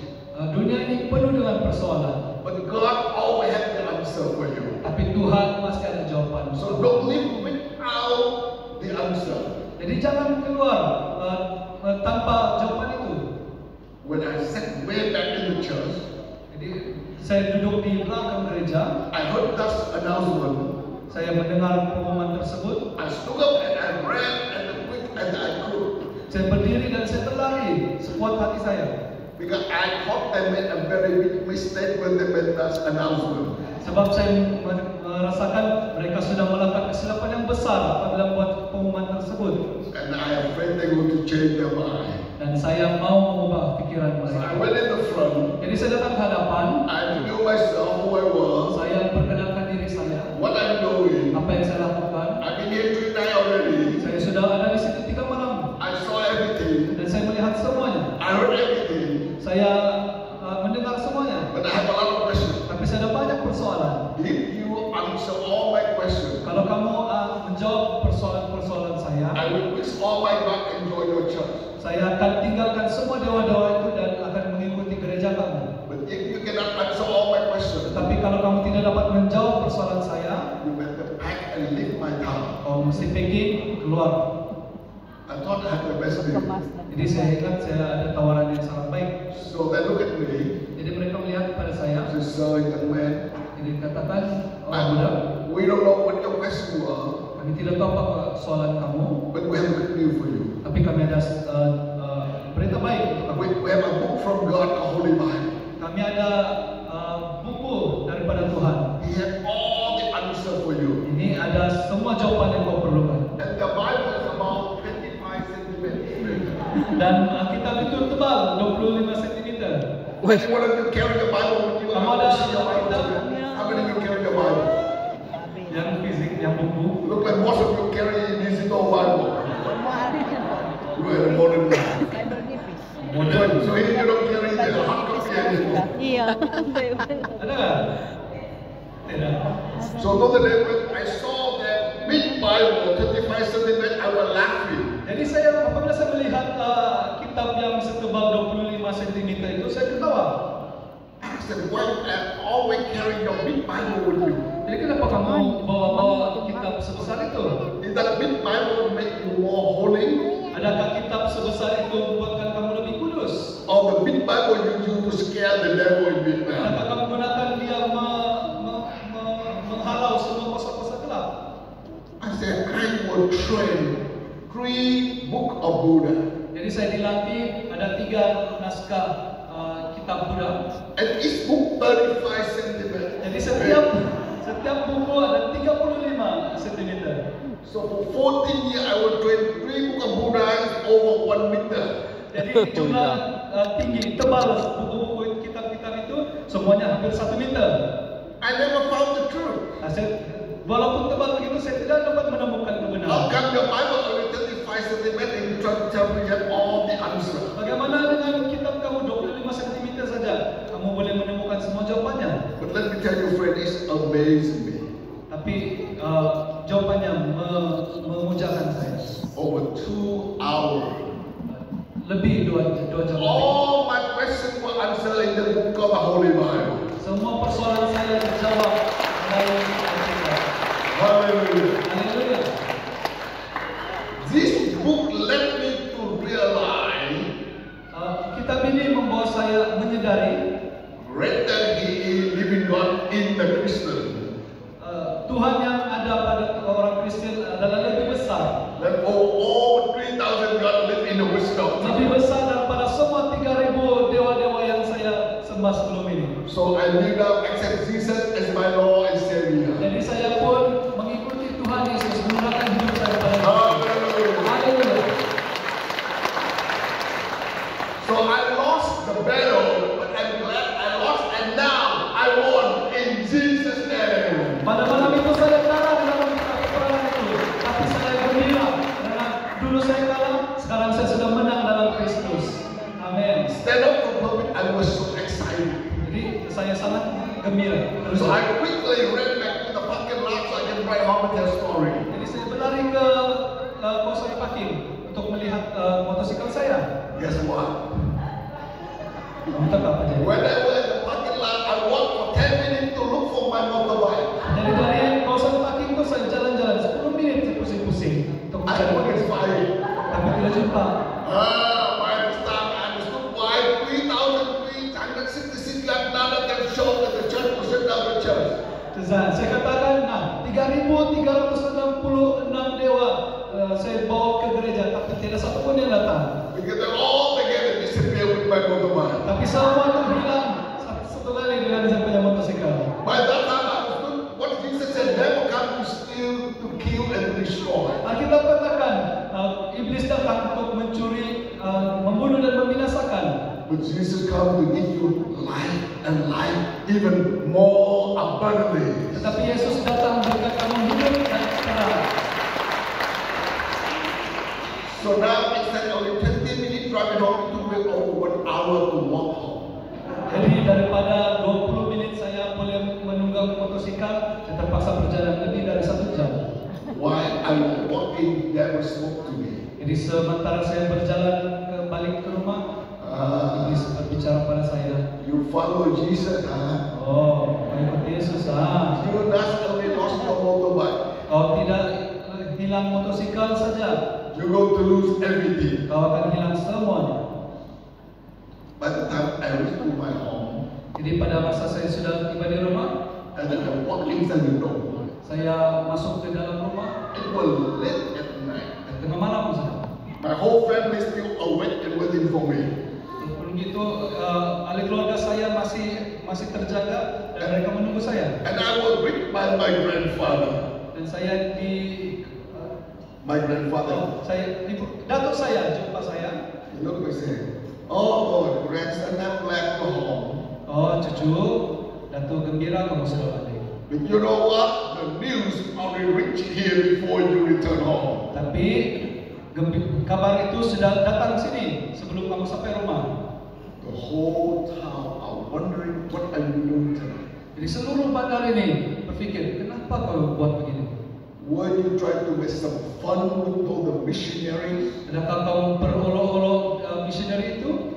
Dunia ini penuh dengan persoalan, but God always has the answer for you. tapi Tuhan pasti ada jawaban. So don't live without the answer. Jadi jangan keluar tanpa jawaban itu. When I sat way back in the church, Jadi saya duduk di belakang gereja, I heard that announcement. saya mendengar pengumuman tersebut. I stood up and I ran as quick as I could. Saya berdiri dan saya berlari sekuat hati saya. Because I thought they made a very big mistake when they made that announcement. Sebab saya merasakan mereka sudah melakukan kesilapan yang besar apabila membuat pengumuman tersebut. And I am afraid they're going to change their mind. Dan saya mau mengubah pikiran So I mereka. went in the front. Jadi saya datang ke hadapan. I knew myself who I was, Saya perkenalkan diri saya, what I'm doing. apa yang saya lakukan. I've been here 3 nights already. Saya sudah ada di situ 3 malam I saw everything. dan saya melihat semuanya. I heard everything. Saya mendengar semuanya, But I have a lot of questions. tapi saya ada banyak persoalan. If you answer all my questions, Kalau kamu menjawab persoalan-persoalan saya, I will quit all my back and join your church. saya akan tinggalkan semua dewa-dewa itu dan akan mengikuti gereja kamu. But if you cannot answer all my questions, Tetapi kalau kamu tidak dapat menjawab persoalan saya, you better pack and leave my town. kamu mesti pergi keluar. I thought I had the best deal. Jadi saya ingat saya ada tawaran yang sangat baik. So they look at me. Jadi mereka melihat kepada saya. This young man. Jadi dikatakan, orang muda, We don't know what your question was, kami tidak tahu apa soalan kamu, but we have good news for you. tapi kami ada berita baik untuk kamu. We have a book from God, the Holy Bible. Kami ada buku daripada Tuhan. He has all the answer for you. Ini ada semua jawaban yang kau perlukan. And the Bible is about 25 centimeters. Dan kitab itu tebal 25 cm. Which one of you carry the Bible with you? Kamu I ada want to see your Bible kitab? today. How many of you carry the Bible? Yang fisik, yang buku. Look like most of you carry digital Bible. You are a modern man. So here you don't carry the hard copy anymore. Iya. Ada nggak? Tidak. So the other day when I saw that big Bible, 25 centimeters, I was laughing. Jadi apabila saya melihat kitab yang setebal 25 cm itu, saya ketawa. I said, why am always carrying your big Bible with you? Jadi kenapa kamu bawa kitab sebesar itu? Is that big Bible make you more holy? Adakah kitab sebesar itu trained 3 books of Buddha. Jadi saya dilatih ada 3 naskah kitab Buddha. And each book 35 centimeters. Jadi setiap buku ada 35 cm. So for 14 years I was trained 3 books of Buddha over 1 meter. Jadi jumlah tinggi tebal buku-buku kitab-kitab itu semuanya hampir 1 meter. I never found the truth. Walaupun tebal begitu saya tidak dapat menemukan How kebenaran. come the Bible only 35 centimeters and you try to tell me that all the answer? Bagaimana dengan kitab kamu 25 cm saja? Kamu boleh menemukan semua jawabannya. But let me tell you, friend, it's amazed me. Tapi jawabannya memujakan saya. Over 2 hours. Lebih 2 jam. All my questions were answered in the book of the Holy Bible. Semua persoalan saya dijawab melalui Alkitab. Hallelujah. Haleluya. This book led me to realize Kitab ini membawa saya menyadari greater He is living God in the Christian Tuhan yang ada pada orang Kristen adalah lebih besar. than all 3,000 God live in the wisdom. Lebih besar daripada semua 3.000 dewa-dewa yang saya sembah sebelum ini. So I live now accept Jesus as my Lord and Savior. Jadi saya pun mengikuti Tuhan Yesus, menggunakan hidup saya pada Dia. Hallelujah. Haleluya. So I lost the battle, but I'm glad I lost, and now I won in Jesus' name. Pada malam itu saya kalah dalam peperangan itu, tapi saya gembira karena dulu saya kalah, sekarang saya sudah menang dalam Kristus. Amin. Stand up from pulpit, I was so excited. Jadi saya sangat gembira. So I quickly ran back to the parking lot so I can write home and tell story. Jadi saya berlari ke kawasan parking untuk melihat motosikal saya. Guess what? Entah apa jadi. When I was at the parking lot, I walked for 10 minutes to look for my motorbike. Jadi dari kawasan parking itu saya jalan-jalan 10 menit saya pusing-pusing untuk I mencari couldn't motosikal. find it. Tapi tidak jumpa. By this time I understood why 3,366 Nada can show up at the church to sit down the church. Saya katakan, 3.366 dewa saya bawa ke gereja, tapi tidak satu pun yang datang. Because they're all together disappear with my motorbike. Tapi semua itu hilang satu kali dengan saya punya motosikal. By that time I understood what Jesus said, devil come to steal, to kill and to destroy. Kita katakan, iblis datang untuk mencuri, membunuh dan membinasakan. But Jesus come to give you life and life even more abundantly. Tetapi Yesus datang memberikan kamu hidup dan terang. So now instead of only 20 minutes driving home, it took me over 1 hour to walk home. Jadi daripada 20 menit saya boleh menunggang motosikal, saya terpaksa berjalan lebih dari 1 jam. While I was walking, devil spoke to me. Jadi sementara saya berjalan balik ke rumah, iblis berbicara pada saya. You follow Jesus, huh? Oh, mengikuti Yesus, You not only lost your motorbike, Kau tidak hilang motosikal saja, you're going to lose everything. kau akan hilang semuanya. By the time I reached to my home, Jadi pada masa saya sudah tiba di rumah, and then I walked inside the door, saya masuk ke dalam rumah, it was late at night. tengah malam sudah. My whole family still awake and waiting for me. Walaupun gitu, ahli keluarga saya masih terjaga dan mereka menunggu saya. And I was greeted by my grandfather. Dan saya My grandfather. datuk saya jumpa saya. He looked at me and said, "Oh, grandson, I'm glad you're home. Oh, cucu, datuk gembira kamu sudah balik. But you know what? The news already reached here before you return home." Tapi kabar itu sudah datang sini sebelum kamu sampai rumah. The whole town are wondering what are you doing tonight? Jadi seluruh bandar ini berpikir, kenapa kau buat begini? Were you trying to make some fun with all the missionaries? Adakah kamu berolok-olok misioneri itu?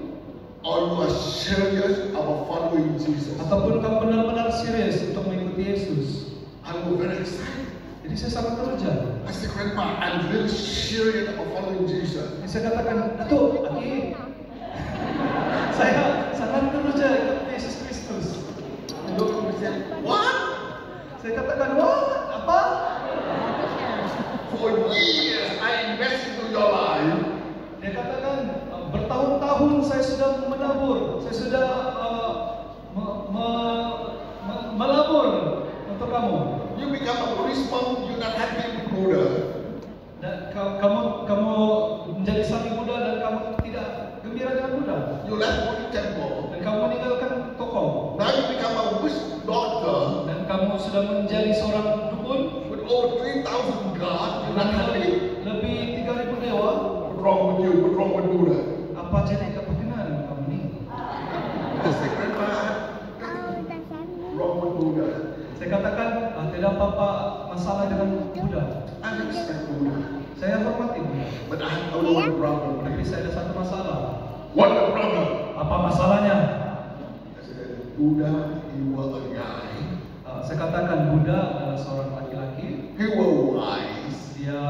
Or you are serious about following Jesus? Ataupun kamu benar-benar serius untuk mengikuti Yesus? I was very excited. Jadi saya sangat terkejar. I said, "Grandpa, I'm really serious about following Jesus." Jadi saya katakan, Datuk, Aki, saya sangat terkejar ikut Yesus Kristus. He looked at me and said, "What? Saya katakan, wah, apa? For years saya sudah menabur, saya sudah melabur untuk kamu. You become a policeman, you're not happy with Buddha. Dan kamu menjadi sapi Buddha dan kamu tidak gembira dengan Buddha. You left Buddha temple. Dan kamu meninggalkan toko. Now you become a witch doctor Dan kamu sudah menjadi seorang dukun with over 3,000 gods. You're not dengan happy. lebih 3.000 dewa. What's wrong with you? What's wrong with Buddha? Apa jadi kepentingan kamu ini? That's the grandma. Wrong with Buddha. Saya katakan tidak apa-apa masalah dengan Buddha. I respect Buddha. Saya hormati Buddha. But I have only one problem. Tapi saya ada satu masalah. What the problem? Apa masalahnya? I said, Buddha, he was a guy. Saya katakan Buddha adalah seorang laki-laki. He was wise. Dia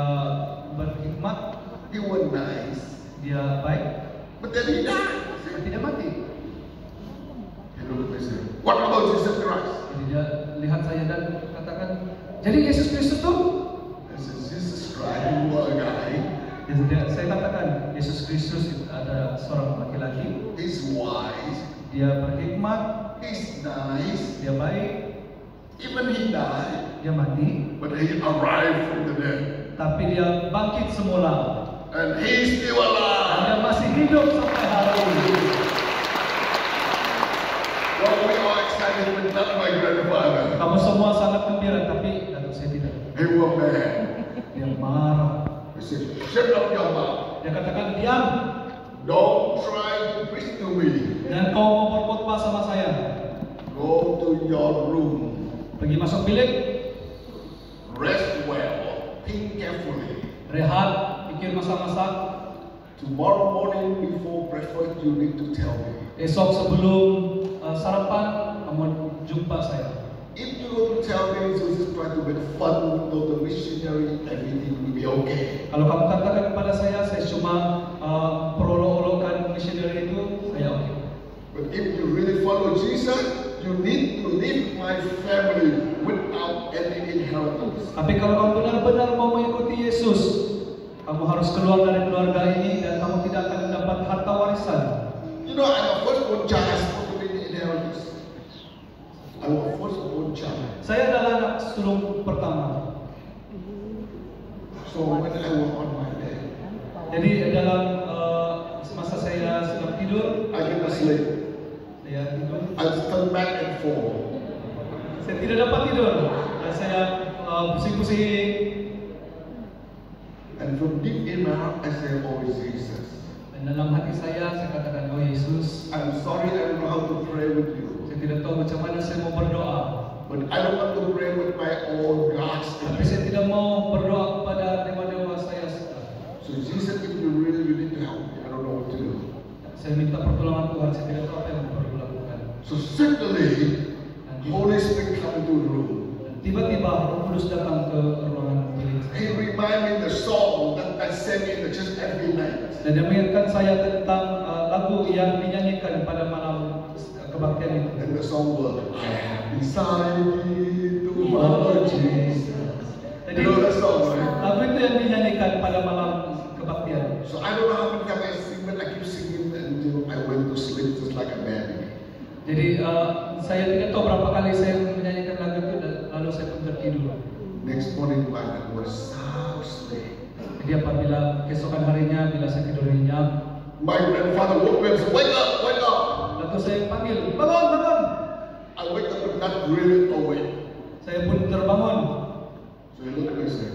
berhikmat, He was nice. dia baik, But then he died. dia tidak mati. He looked at me and said, what about Jesus Christ? Jadi dia lihat saya dan katakan, jadi Yesus Kristus tuh? I said, Jesus Christ, he was a guy. Saya katakan Yesus Kristus itu ada seorang laki-laki. He's wise. Dia berhikmat, He's nice. dia baik, Even he died. dia mati, But he arrived from the dead. tapi dia bangkit semula. And he's still Dan alive. dia masih hidup sampai hari ini. Well, we are excited, but not my grandfather. Kamu semua sangat gembira, tapi datuk saya tidak. He was mad. Dia marah. He said, shut up your mouth. Dia katakan, diam. Don't try to preach to me. Dan kau mau berkhotbah sama saya. Go to your room. Pergi masuk bilik, Rest well. Think carefully. rehat, pikir masak-masak. Tomorrow morning before breakfast, you need to tell me. Esok sebelum sarapan, kamu jumpa saya. If you don't tell me, so just try to make fun of the missionary, everything will be okay. Kalau kamu katakan kepada saya cuma perolok-olokan missionary itu, saya oke. But if you really follow Jesus, you need to leave my family without any inheritance. Tapi kalau kamu benar-benar mau mengikuti Yesus, kamu harus keluar dari keluarga ini dan kamu tidak akan mendapat harta warisan. You know, I'm a firstborn child, I'm supposed to be the inheritance. I'm a firstborn child. Saya adalah anak sulung pertama. So when I was on my bed, Jadi dalam semasa saya sedang tidur, I get asleep. saya tidur. I just turn back and forth. Saya tidak dapat tidur. Dan saya pusing-pusing. And from deep in my heart, I say, oh Jesus. Dan dalam hati saya katakan, oh Yesus, I'm sorry I don't know how to pray with you. saya tidak tahu macam mana saya mau berdoa. But I don't want to pray with my own gods. Tapi saya tidak mau berdoa kepada dewa-dewa saya. So Jesus, if you really, you need to help me. I don't know what to do. Saya minta pertolongan Tuhan, saya tidak tahu apa yang perlu lakukan. So suddenly, Holy Spirit come into the room. Dan tiba-tiba Roh Kudus datang ke ruangan bilik He saya. remind me the song that I sang in the church every night. Dan dia mengingatkan saya tentang lagu yang dinyanyikan pada malam kebaktian itu. And the song was, I have decided to follow Jesus. Jadi You know that song, right? lagu itu yang dinyanyikan pada malam kebaktian. So I don't know how many times I sing, but I keep singing until I went to sleep just like a baby. Jadi saya tidak tahu berapa kali saya menyanyikan lagu itu dan lalu saya pun tertidur. Next morning, I was sound asleep. Jadi apabila keesokan harinya bila saya tidur nyenyak, My grandfather woke me up and said, wake up, wake up. lalu saya panggil, bangun, bangun. I wake up but not really awake. Saya pun terbangun. So he looked at me and said,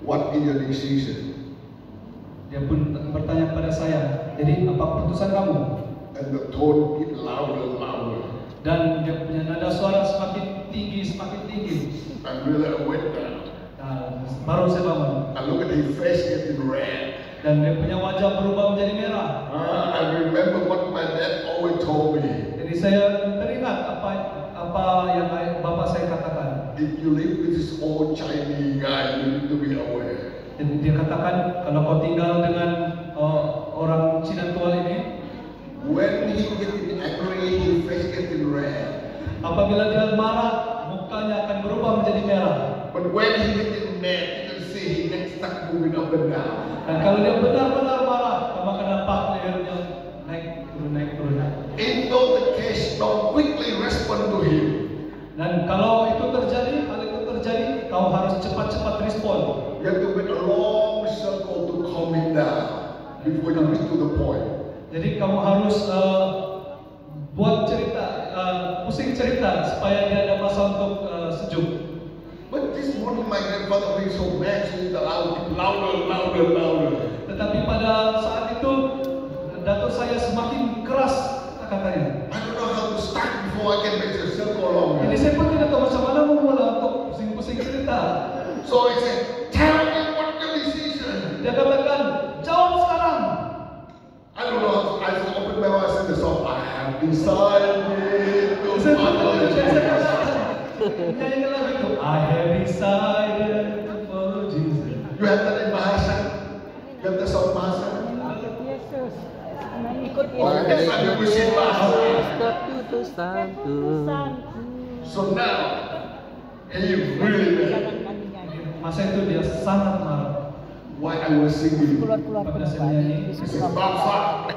what is your decision? Dia pun bertanya kepada saya, jadi apa keputusan kamu? And the tone get louder and louder. Dan dia punya nada suara semakin tinggi, semakin tinggi. And really I went down. Nah, baru saya bangun. I look at his face getting red. Dan dia punya wajah berubah menjadi merah. I remember what my dad always told me. Jadi saya teringat apa yang bapak saya katakan. If you live with this old Chinese guy, you need to be aware. Jadi dia katakan kalau kau tinggal dengan orang Cina tua ini, When he getting angry, his face getting red. apabila dia marah, mukanya akan berubah menjadi merah. But when he getting mad, you can see he neck start moving up and down. Dan kalau dia benar-benar marah, kamu akan nampak lehernya naik turun. when you reach to the point. Jadi kamu harus buat cerita, pusing cerita supaya dia ada masa untuk sejuk. But this morning my grandfather was so mad, so he louder. Tetapi pada saat itu datuk saya semakin keras katanya. I don't know how to start before I can make the circle longer. Jadi saya pun tidak tahu macam mana memula untuk pusing-pusing cerita. So he said, tell me what your decision. Dia katakan, jawab sekarang. I don't know, I just opened my mouth and said the song, I have decided to follow Jesus. Nyanyikan lagu itu, I have decided to follow Jesus. You have that in Bahasa? You have the song Bahasa? Yesus. Oh, yes, I do sing Bahasa. Satu. So now, he really mad. Masa itu dia sangat marah. Why I was singing? Keluar Pada saya menyanyi, He said, Bangsa,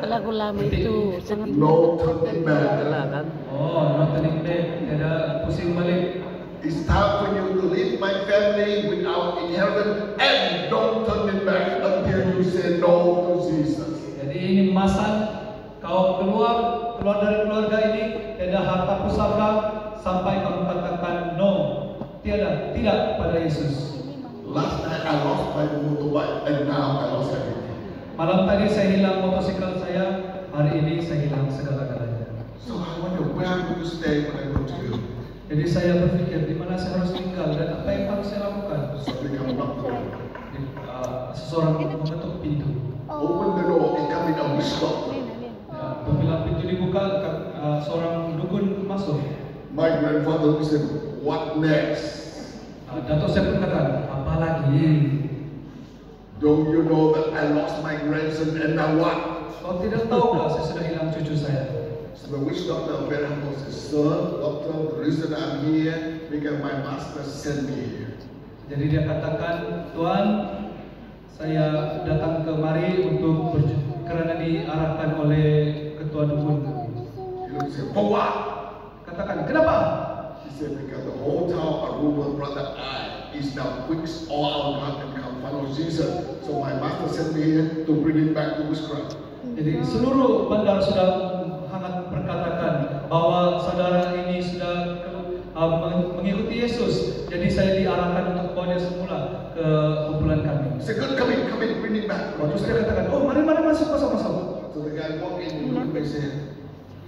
lagu lama itu sangat no turning back. kan. oh, not turning back, tidak pusing balik. It's time for you to leave my family without inheritance and don't turn it back until you say no to Jesus. Jadi ini masa kau keluar dari keluarga ini, tidak harta pusaka sampai kamu katakan no, tidak pada Yesus. Last night I lost my motorbike and now I lost everything. Malam tadi saya hilang motosikal saya, hari ini saya hilang segala-galanya. So I wonder where I'm going to stay when I go to you. Jadi saya berpikir di mana saya harus tinggal dan apa yang harus saya lakukan. Somebody come knock the door. Seseorang mengetuk pintu. Open the door and come in a whisper. Apabila pintu dibuka, seorang dukun masuk. My grandfather said, what next? Datuk saya berkata, apa lagi? Don't you know that I lost my grandson and now what? Kau tidak tahukah saya sudah hilang cucu saya? So the witch doctor very humble says, sir, doctor, the reason I'm here because my master sent me here. Jadi dia katakan, Tuan, saya datang kemari untuk karena diarahkan oleh ketua dukun. He said, for what? Katakan, kenapa? He said, because the whole town Aruba, brother I, is now quits all our God and come follow Jesus. So my master sent me here to bring it back to Wishcraft. Jadi seluruh bandar sudah hangat berkatakan bahwa saudara ini sudah mengikuti Yesus. Jadi saya diarahkan untuk bawa dia semula ke kumpulan kami. He said, good, come in, bring it back. Terus dia katakan, oh mari masuk. So the guy walked in and looked at me and said,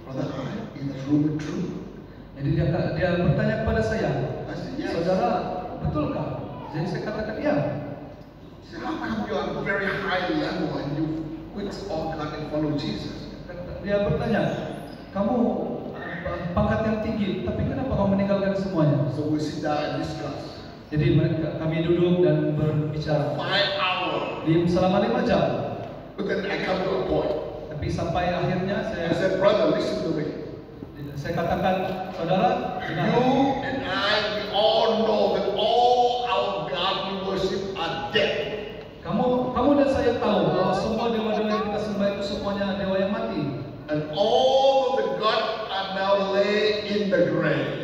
brother I, is this rumor true? Jadi dia bertanya kepada saya, I said, yes. saudara, betulkah? Jadi saya katakan, iya. He said, how come you are very high level and you quit all God and follow Jesus? Dia bertanya, kamu pangkat yang tinggi, tapi kenapa kamu meninggalkan semuanya? So we sit down and discuss. Jadi kami duduk dan berbicara 5 hours. selama 5 jam. But then I come to a point. Tapi sampai akhirnya I said, brother, listen to me. saya katakan, saudara, You and I, we all know that all our God we worship are dead. kamu dan saya tahu bahwa semua dewa-dewa yang kita sembah itu semuanya dewa yang mati. And all of the gods are now laid in the grave.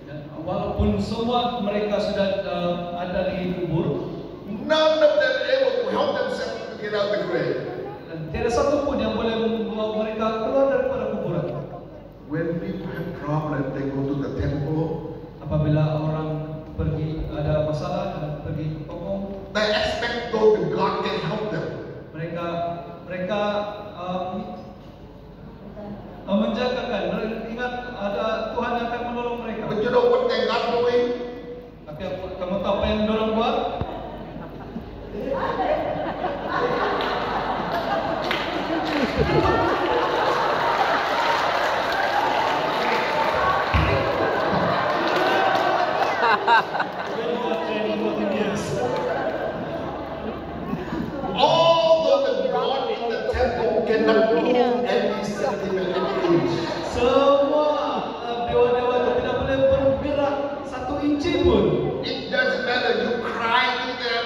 Dan walaupun semua mereka sudah ada di kubur, None of them able to help themselves to get out of the grave. dan tidak satu pun yang boleh membawa mereka keluar daripada kuburan. When people have problems, they go to the temple. Apabila orang pergi ada masalah dan pergi ke toko, They expect though the God can help them. mereka menjagakan, mereka ingat ada Tuhan yang akan menolong mereka. But you know what they not doing? Tapi kamu tahu apa yang dorong buat? Although the God in the temple cannot move any centimeter inch. Semua dewa-dewa itu tidak boleh bergerak 1 inci pun. It doesn't matter. You cry to them,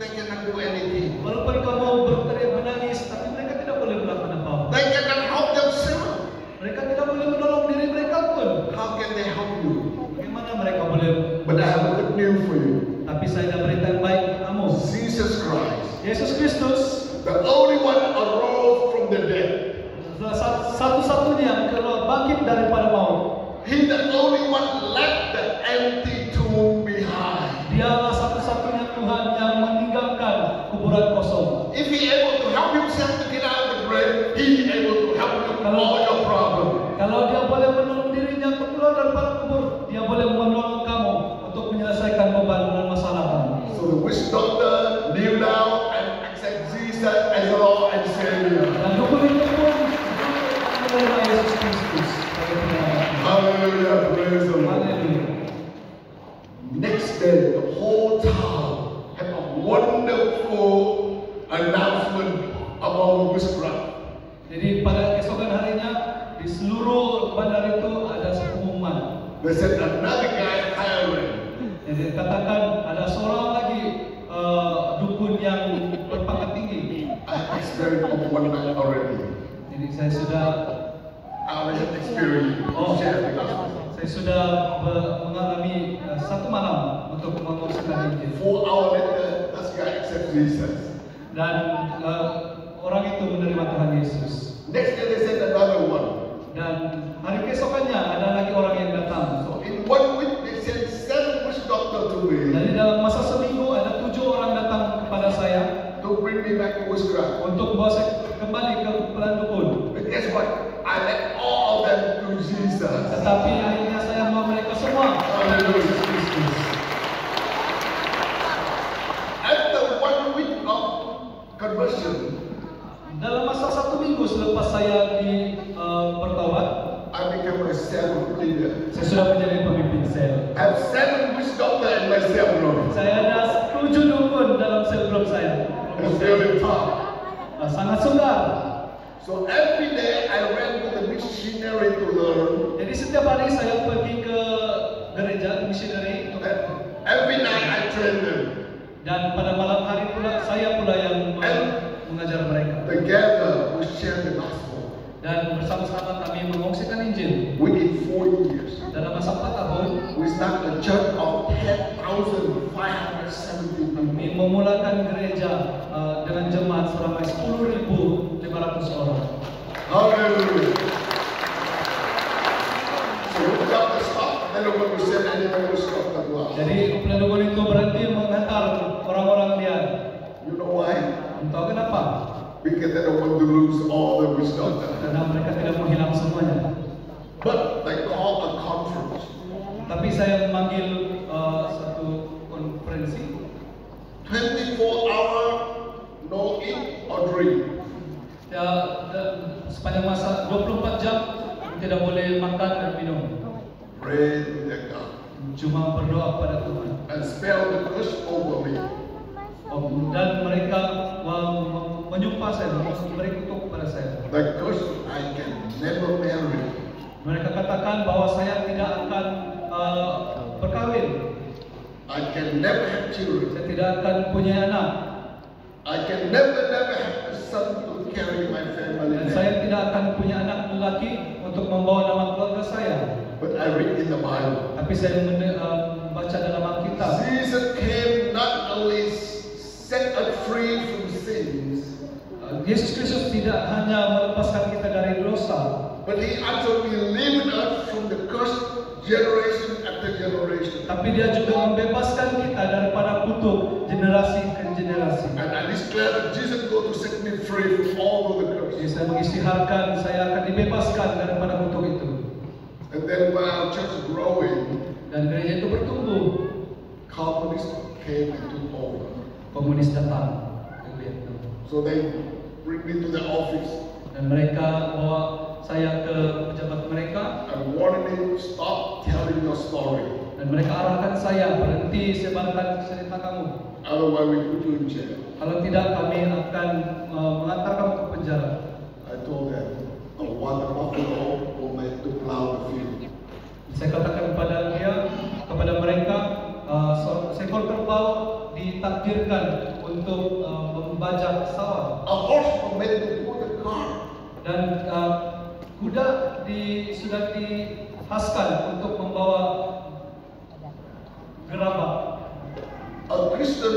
they cannot do anything. Walaupun kamu berteriak menangis, tapi mereka tidak boleh melakukan daripada maut. He's the only one left the empty tomb behind. Dialah satu-satunya Tuhan yang meninggalkan kuburan kosong. If he able to help himself to get out of the grave, he able to help you with all your problems. Kalau dia boleh menolong dirinya untuk keluar daripada kubur, dia boleh menolong kamu untuk menyelesaikan beban dan masalah kamu. So the witch doctor kneel down and accept Jesus as Lord and Savior. Dan dukun itu pun menerima Yesus Kristus sebagai penyelamat. Hallelujah, praise the Lord. Haleluya. Next day, the whole town had a wonderful announcement among the witchcraft. Jadi pada keesokan harinya di seluruh bandar itu ada pengumuman. They said another guy hiring. Jadi katakan ada seorang lagi dukun yang berpangkat tinggi. I experienced it one night already. Jadi saya sudah I have experience. Share the gospel. saya sudah mengalami satu malam untuk menguruskan Injil. 4 hours later, this guy accepts Jesus. Dan orang itu menerima Tuhan Yesus. Next day they sent another one. Dan hari keesokannya ada lagi orang yang datang. So in 1 week they sent 7 witch doctors to me Jadi dalam masa seminggu ada 7 orang datang kepada saya to bring me back to witchcraft. untuk membawa saya kembali ke kumpulan dukun. But guess what? I led all of them to Jesus. Tetapi akhirnya saya membawa mereka semua kepada Yesus Kristus. After 1 week of conversion, Dalam masa 1 minggu selepas saya bertobat, I became a cell leader. saya sudah menjadi pemimpin sel. I have 7 witch doctors in my cell room. Saya ada 7 dukun dalam sel grup saya. It's really tough. Sangat sukar. So every day I ran to the missionary to learn. Jadi setiap hari saya pergi ke gereja, ke missionary, Every night I train them. dan pada malam hari pula saya pula yang mengajar mereka. Together we share the gospel. Dan bersama-sama kami mengungsikan Injil. Within 4 years, Dalam masa 4 tahun, we started a church of 10,570 kami people. memulakan gereja dengan jemaat seramai 10.500 orang. Hallelujah. So we got to stop. Then when we said anything, we stop as well. Jadi kumpulan dukun itu berhenti menghantar orang-orang dia. You know why? Entah kenapa? Because they don't want to lose all the witch doctors. Karena mereka tidak mau hilang semuanya. But they called a conference. Tapi saya memanggil satu konferensi 24 hours, no eat or drink. ya, sepanjang masa 24 jam tidak boleh makan dan minum. Pray to their God. Cuma berdoa pada Tuhan. And spell the curse over me. Dan mereka menyumpah saya, memberi kutuk kepada saya. The curse I can never marry. Mereka katakan bahwa saya tidak akan berkahwin. I can never have children. Saya tidak akan punya anak. I can never have a son to carry my family Dan name. saya tidak akan punya anak lelaki untuk membawa nama keluarga saya. But I read in the Bible. Tapi saya membaca dalam Alkitab. Jesus came not only set us free from sins, Yesus Kristus tidak hanya melepaskan kita dari dosa, but He actually delivered us from the curse generation after generation. tapi Dia juga membebaskan kita daripada kutuk generasi ke generasi. And I declare that Jesus go to set me free from all of the curse. Jadi saya mengisytiharkan saya akan dibebaskan daripada kutuk itu. And then when our church is growing, Dan gereja itu bertumbuh. communists came and took over. Komunis datang ke Vietnam. So they bring me to the office Dan mereka bawa saya ke pejabat mereka. and warned me, stop telling your story. Dan mereka arahkan saya, berhenti sebarkan cerita kamu. Otherwise we put you in jail. Kalau tidak, kami akan mengantar kamu ke penjara. I told them, a water buffalo will make to plow the field. Saya katakan kepada mereka, seekor kerbau ditakdirkan untuk membajak sawah. A horse will make to pull the car. Dan kuda sudah dihaskan untuk membawa gerabak. A Christian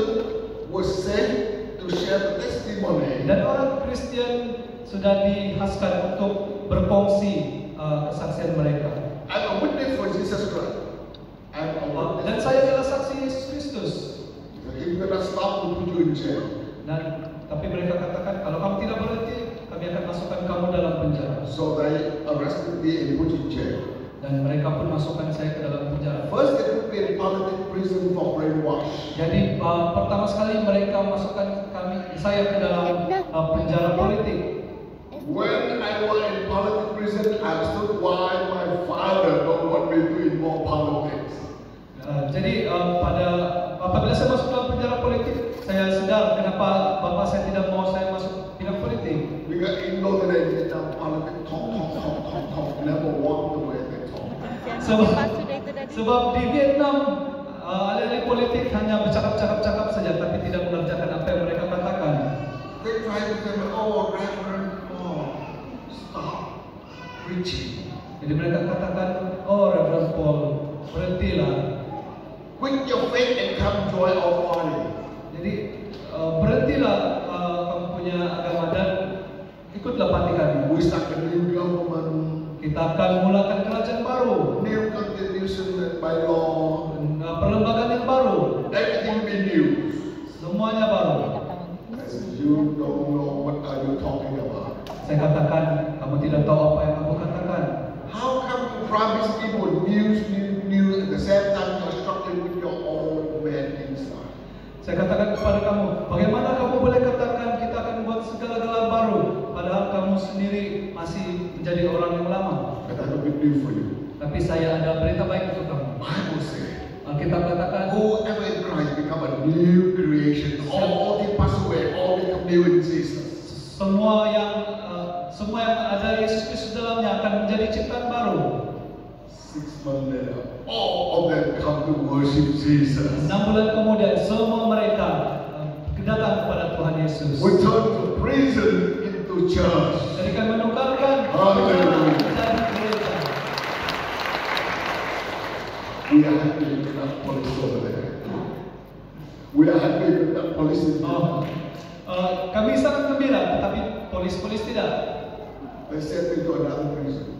was sent to share the testimony. Dan orang Kristen sudah dihaskan untuk berkongsi kesaksian mereka. I'm a witness for Jesus Christ. I'm a witness. Dan saya adalah saksi Yesus Kristus. So if you're gonna stop, we'll put you in jail. Dan tapi mereka katakan kalau kamu tidak berhenti, kami akan masukkan kamu dalam penjara. So they arrested me and put in jail. Dan mereka pun masukkan saya ke dalam penjara. First they put me in political prison for brainwash. Jadi pertama sekali mereka masukkan saya ke dalam penjara politik. When I was in political prison, I understood why my father don't want me to involve politics. Jadi apabila saya masuk dalam penjara politik, saya sedar kenapa bapak saya tidak mau saya masuk bidang politik. Because in those days, they talk politics, talk, never walk the way they talk. Sebab di Vietnam ahli-ahli politik hanya bercakap-cakap saja, tapi tidak mengerjakan apa yang mereka katakan. They try to tell me, oh, Reverend, stop preaching. Jadi mereka katakan, oh Reverend Paul, berhentilah. Quit your faith and come join our party. Jadi berhentilah kamu punya agama dan ikutlah parti kami. We start a new government, Kita akan mulakan kerajaan baru, new constitution and by law. perlembagaan yang baru, Everything will be new. semuanya baru. I said, you don't know what are you talking about. Saya katakan, kamu tidak tahu apa yang kamu katakan. How come you promise people new, at the same time you're struggling with your old man inside? Saya katakan kepada kamu, bagaimana kamu boleh katakan kita akan buat segala-galanya baru, padahal kamu sendiri masih menjadi orang yang lama. But I have a good news for you. Tapi saya ada berita baik untuk kamu. Bible says, Alkitab katakan, whoever in Christ become a new creation. All they pass away, all become new in Jesus. semua yang ada Yesus Kristus dalamnya akan menjadi ciptaan baru. 6 months later, all of them come to worship Jesus. 6 bulan kemudian semua mereka datang kepada Tuhan Yesus. We turn to prison into church. Jadi kami menukarkan Haleluya. menjadi gereja. We are happy with that police over there. We are happy with that police in Kami sangat gembira, tetapi polis-polis tidak. They sent me to another prison.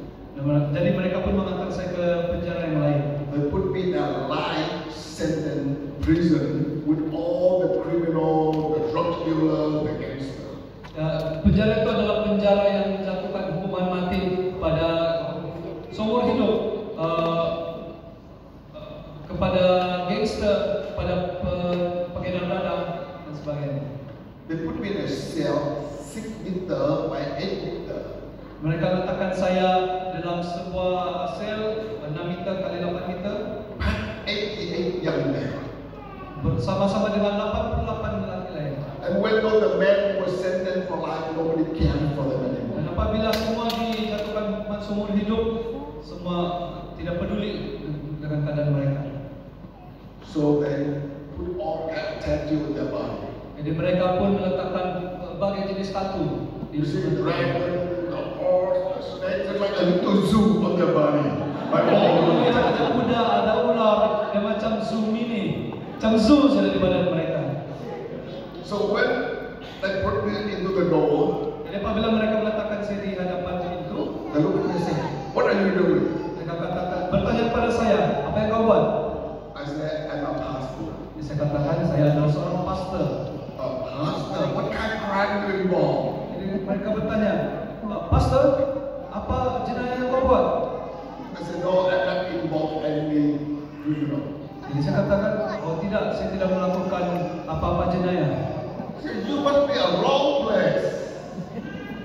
Jadi mereka pun mengantar saya ke penjara yang lain. They put me in a life sentence prison with all the criminals, the drug dealers, the gangsters. Penjara itu adalah penjara yang menjatuhkan hukuman mati pada seumur hidup kepada gangster, pada pengedar barang dan sebagainya. They put me in a cell 6 meter by 8 meter. Mereka letakkan saya dalam sebuah sel 6 meter kali 8 meter 88 young men. bersama-sama dengan 88 lelaki lain. And when the men were sentenced for life, nobody cared for them anymore. Dan apabila semua dijatuhkan hukuman seumur hidup, semua tidak peduli dengan keadaan mereka. So they put all that tattoo in their body. Jadi mereka pun meletakkan berbagai jenis tatu di You see the tubuh mereka. dragon, the horse, the snake, it's like a little zoo on their body. By Jadi all kemudian the ada kuda, ada ular, dan macam zoo mini, macam zoo sudah di badan mereka. So when they put me into the door, Jadi apabila mereka meletakkan saya di hadapan pintu, they look at me and say, "What are you doing?" mereka katakan, bertanya kepada saya, apa yang kau buat? I said, "I'm a pastor." Jadi saya katakan, saya adalah seorang pastor. A pastor? What kind of crime do you involve? Jadi mereka bertanya, pastor, apa jenayah yang kau buat? I said, "No, I'm not involved any criminal." Jadi saya katakan, oh tidak, saya tidak melakukan apa-apa jenayah. He said, "You must be a wrong place."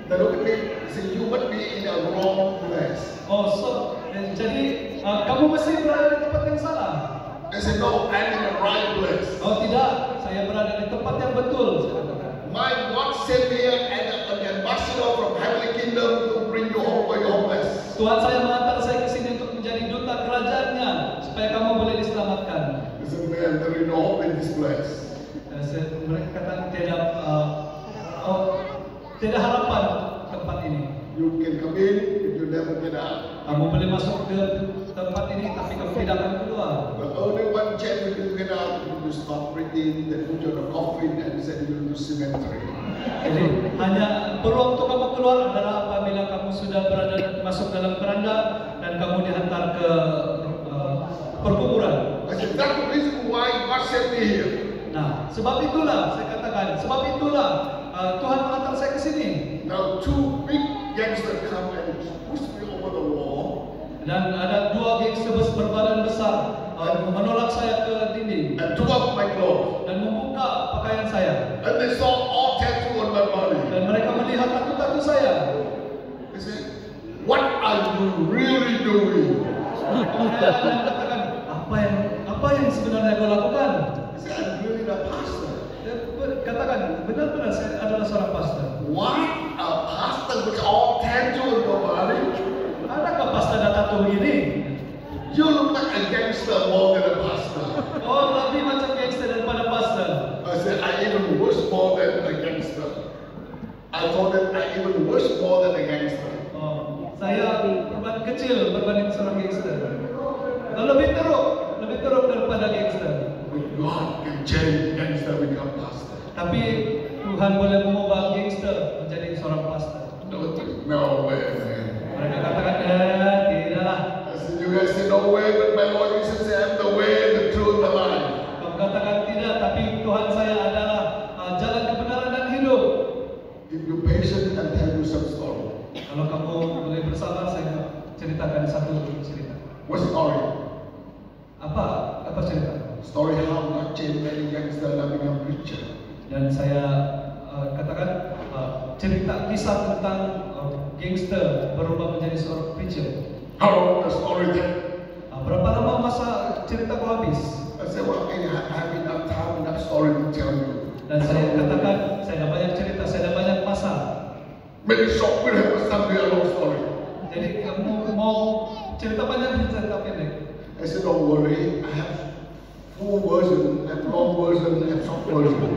They look at me and say, "You must be in a wrong place." Jadi kamu mesti berada di tempat yang salah. I said, "No, I'm in the right place." Oh tidak, saya berada di tempat yang betul. Saya katakan. My God sent me as an ambassador from Heavenly Kingdom to bring you home for your best. Tuhan saya mengantar saya ke sini untuk menjadi duta kerajaannya supaya kamu boleh diselamatkan. He said, "Man, there is no hope in this place." Mereka katakan tidak harapan tempat ini. You can come in, but you never get out. Kamu boleh masuk ke tempat ini, tapi kamu tidak akan keluar. The only one chance you can get out is to stop breathing, then put you in a coffin and send you to cemetery. Jadi hanya peluang untuk kamu keluar adalah apabila kamu sudah berada masuk dalam keranda dan kamu dihantar ke perkuburan. I said, that's the reason why God sent me here. Nah, sebab itulah saya katakan, sebab itulah Tuhan menghantar saya ke sini. Now, two big gangsters come and push me over the wall. Dan ada dua gangster berbadan besar menolak saya ke dinding And took off my clothes. dan membuka pakaian saya. And they saw all tattoo on my body. Dan mereka melihat tatu-tatu saya. They said, what are you really doing? Kemudian saya katakan, apa yang sebenarnya kau lakukan? I said, I'm really the pastor. Dia katakan, benar-benar saya adalah seorang pastor. What? A pastor with all tattoo on your body? Adakah pastor ada tato begini? You look like a gangster more than a pastor. Oh, lebih macam gangster daripada pastor. I said, I even worse more than a gangster. I told them I even worse more than a gangster. Oh, saya berbanding kecil berbanding seorang gangster. Dan lebih teruk daripada gangster. But God can change gangster become pastor. Tapi Tuhan boleh mengubah gangster menjadi seorang pastor. No way, man. Mereka katakan, tidaklah. I said, you guys say no way, but my Lord Jesus said, I'm the way, the truth, the life. Kamu katakan tidak, tapi Tuhan saya adalah jalan kebenaran dan hidup. If you're patient, I'll tell you some story. Kalau kamu boleh bersabar, saya ceritakan satu cerita. What story? Apa cerita? Story how God changed many gangsters and become preacher. Dan saya katakan cerita kisah tentang gangster berubah menjadi seorang preacher. How long the story then? Berapa lama masa cerita kau habis? I said, well, okay, I have enough time, enough story to tell you. Dan saya katakan, saya ada banyak cerita, saya ada banyak masa. Maybe short will have something a long story. Jadi kamu mau cerita panjang cerita pendek? I said, don't worry, I have full version and long version and short version.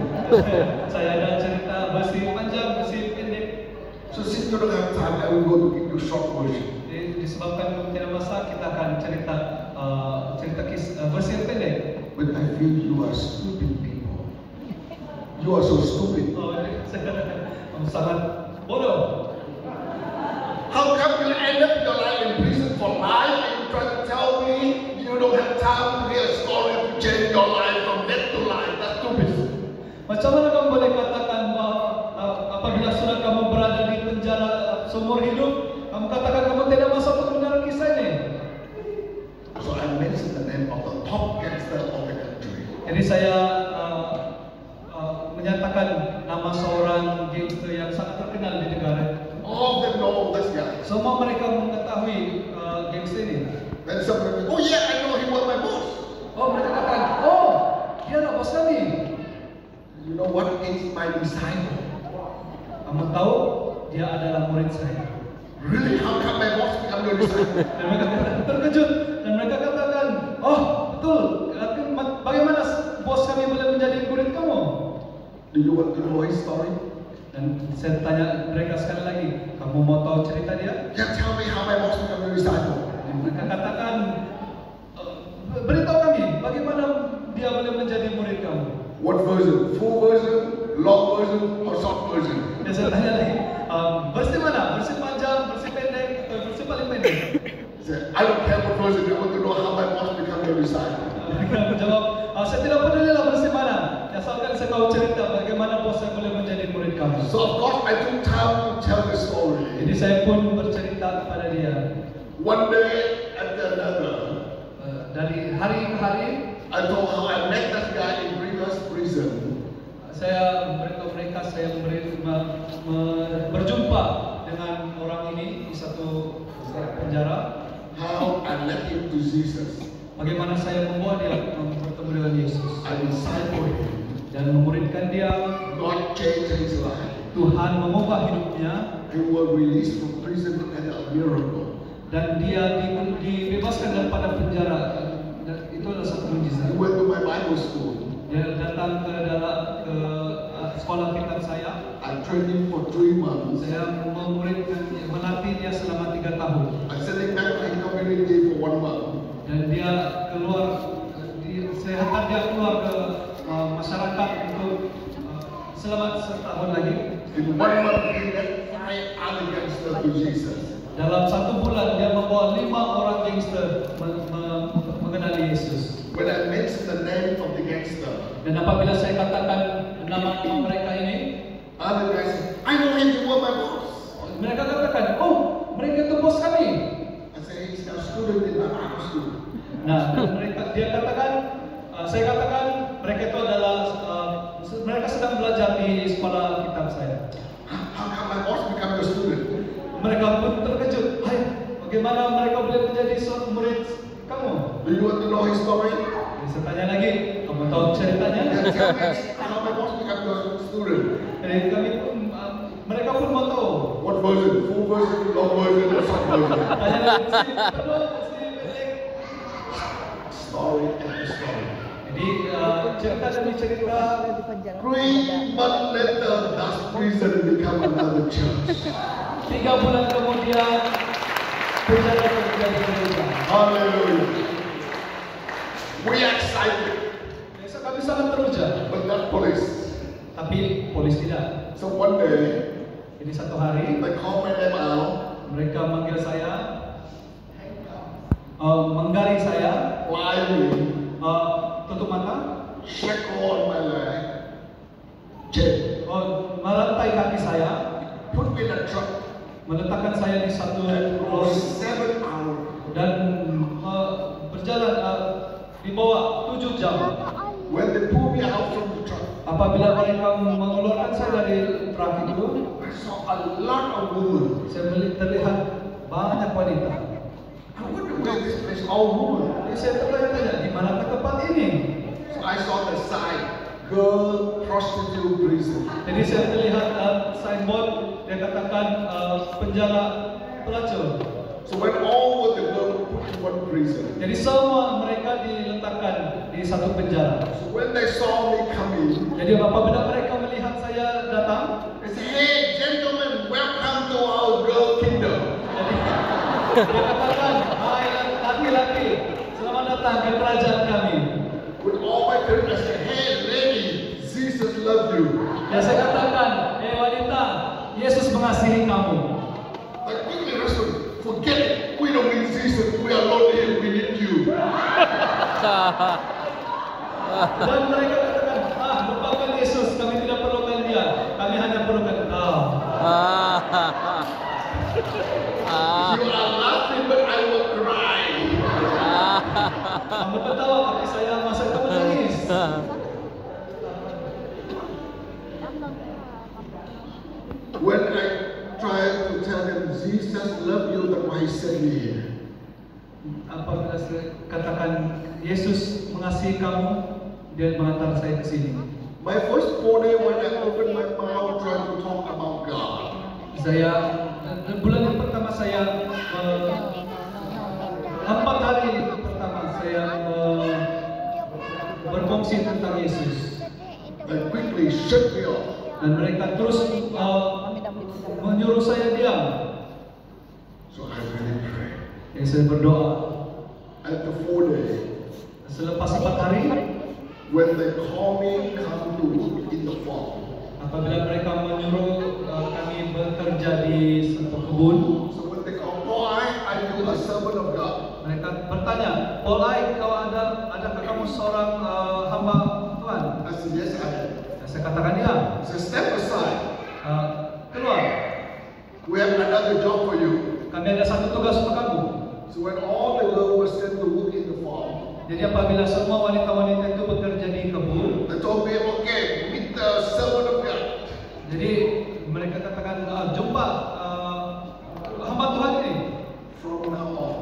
Saya ada cerita versi panjang, versi pendek. So since you don't have time, I will go to give you short version. Disebabkan kamu tidak masa, kita akan cerita versi yang pendek. But I feel you are stupid people. You are so stupid. Sangat bodoh. How come you end up your life in prison for life and you try to tell me you don't have time to hear a story to change your life from death to life? That's stupid. Macam mana kamu boleh katakan bahwa apabila sudah kamu berada di penjara seumur hidup, kamu katakan kamu tidak masuk kebenaran kisah ini? So I mentioned the name of the top gangster of the country. Jadi saya menyatakan nama seorang gangster yang sangat terkenal di negara. All of them know this guy. Semua mereka mengetahui gangster ini. Then somebody, oh yeah, I know he was my boss. Oh, mereka katakan, oh, dia adalah bos kami. You know what is my disciple? Kamu tahu, dia adalah murid saya. Really? How come my boss become your disciple? Dan mereka terkejut dan mereka katakan, oh betul, bagaimana bos kami boleh menjadi murid kamu? Do you want to know his story? Dan saya tanya mereka sekali lagi, kamu mau tahu cerita dia? Yeah, tell me how my boss become your disciple. Dan mereka katakan, beritahu kami, bagaimana dia boleh menjadi murid kamu? What version? Full version, long version, or short version? Dan saya tanya lagi, versi mana? Versi panjang, versi pendek, atau versi paling pendek? He said, I don't care what version. I want to know how my boss become your disciple. Mereka menjawab, saya tidak peduli lah versi mana. Asalkan saya tahu cerita bagaimana bos saya boleh menjadi murid kamu. So of course I took time to tell the story. Jadi saya pun bercerita kepada dia. One day after another, Dari hari ke hari, I told how I met that guy in previous prison. saya memberitahu mereka saya berjumpa dengan orang ini di satu penjara. How I led him to Jesus. Bagaimana saya membawa dia bertemu dengan Yesus. I discipled him. Dan memuridkan dia. God changed his life. Tuhan mengubah hidupnya. He was released from prison and a miracle. Dan dia dibebaskan daripada penjara. Dan itu adalah satu mukjizat. He went to my Bible school. Dia datang ke sekolah kitab saya. I trained him for 3 months. Saya melatih dia selama 3 tahun. I sent him back to his community for 1 month. Dan dia keluar, saya hantar dia keluar ke masyarakat untuk selama setahun lagi. In 1 month, he led 5 other gangsters to Jesus. Dalam 1 bulan dia membawa 5 orang gangster mengenali Yesus. When I mention the name of the gangster, Dan apabila saya katakan nama mereka ini, other guys say, I know him, you were my boss. mereka katakan, oh mereka itu bos kami. I say, he's a student in my Bible school. Nah, dia katakan, saya katakan mereka itu adalah mereka sedang belajar di sekolah kitab saya. How come my boss become your student? Mereka pun terkejut. Hai, bagaimana mereka boleh menjadi seorang murid kamu? Do you want to know his story? Jadi saya tanya lagi, kamu tahu ceritanya? Yeah, tell me how my boss become your student. Jadi kami pun, mereka pun mau tahu. What version? Full version, long version, or short version? Tanya lagi, mesti penuh, mesti pendek. Story after story. Jadi cerita demi cerita. 3 months later, that prison become another church. 3 bulan kemudian penjara menjadi gereja. Hallelujah. We are excited, Besok kami sangat teruja, but not police. tapi polis tidak. So one day, Jadi satu hari they call my name out, mereka manggil saya, menggali saya, lie me, tutup mata, shackle on my leg, chain, merantai kaki saya, put me in a truck, meletakkan saya di satu and for lori 7 hours. dan berjalan di bawah 7 jam. When they pull me out from the truck, Apabila mereka mengeluarkan saya dari truk itu, I saw a lot of women. saya terlihat banyak wanita. I wonder where this place all women. Jadi saya bertanya-tanya, di mana tempat ini? So I saw the sign, girl prostitute prison. Jadi saya terlihat signboard yang katakan penjara pelacur. So when all of the girls put in one prison. Jadi semua mereka diletakkan di satu penjara. So when they saw me coming, Jadi apabila mereka melihat saya datang, they said, hey gentlemen, welcome to our girl kingdom. jadi dia katakan, hai laki-laki, selamat datang ke kerajaan kami. With all my courage, I said, hey lady, Jesus loves you. Dan saya katakan, wanita, Yesus mengasihi kamu. But quickly respond, forget it. We don't need Jesus. We are lonely. We need you. Dan mereka katakan, lupakan Yesus, kami tidak perlukan dia, kami hanya perlukan engkau. You are laughing, but I will cry. Kamu tertawa, tapi saya masa itu menangis. When I tried to tell them Jesus loves you, that's why He sent me here. Apabila saya katakan Yesus mengasihi kamu, dia mengantar saya ke sini. My first morning when I opened my mouth trying to talk about God, Saya bulan yang pertama saya 4 hari pertama saya berfungsi tentang Yesus. they quickly shut me off. Dan mereka terus menyuruh saya diam. So I really prayed. Jadi saya berdoa. After 4 days, Selepas 4 hari, when they call me come to work in the farm, apabila mereka menyuruh kami bekerja di satu kebun, so when they call, boy, are you a servant of God? mereka bertanya, Polai, adakah kamu seorang hamba Tuhan? I said, yes, I am. Saya katakan ya. I said, step aside. Keluar. We have another job for you. Kami ada satu tugas untuk kamu. So when all the girls were sent to work in the farm, Jadi apabila semua wanita-wanita itu bekerja di kebun, they told me, okay, meet the servant of God. jadi mereka katakan jumpa hamba Tuhan ini. From now on,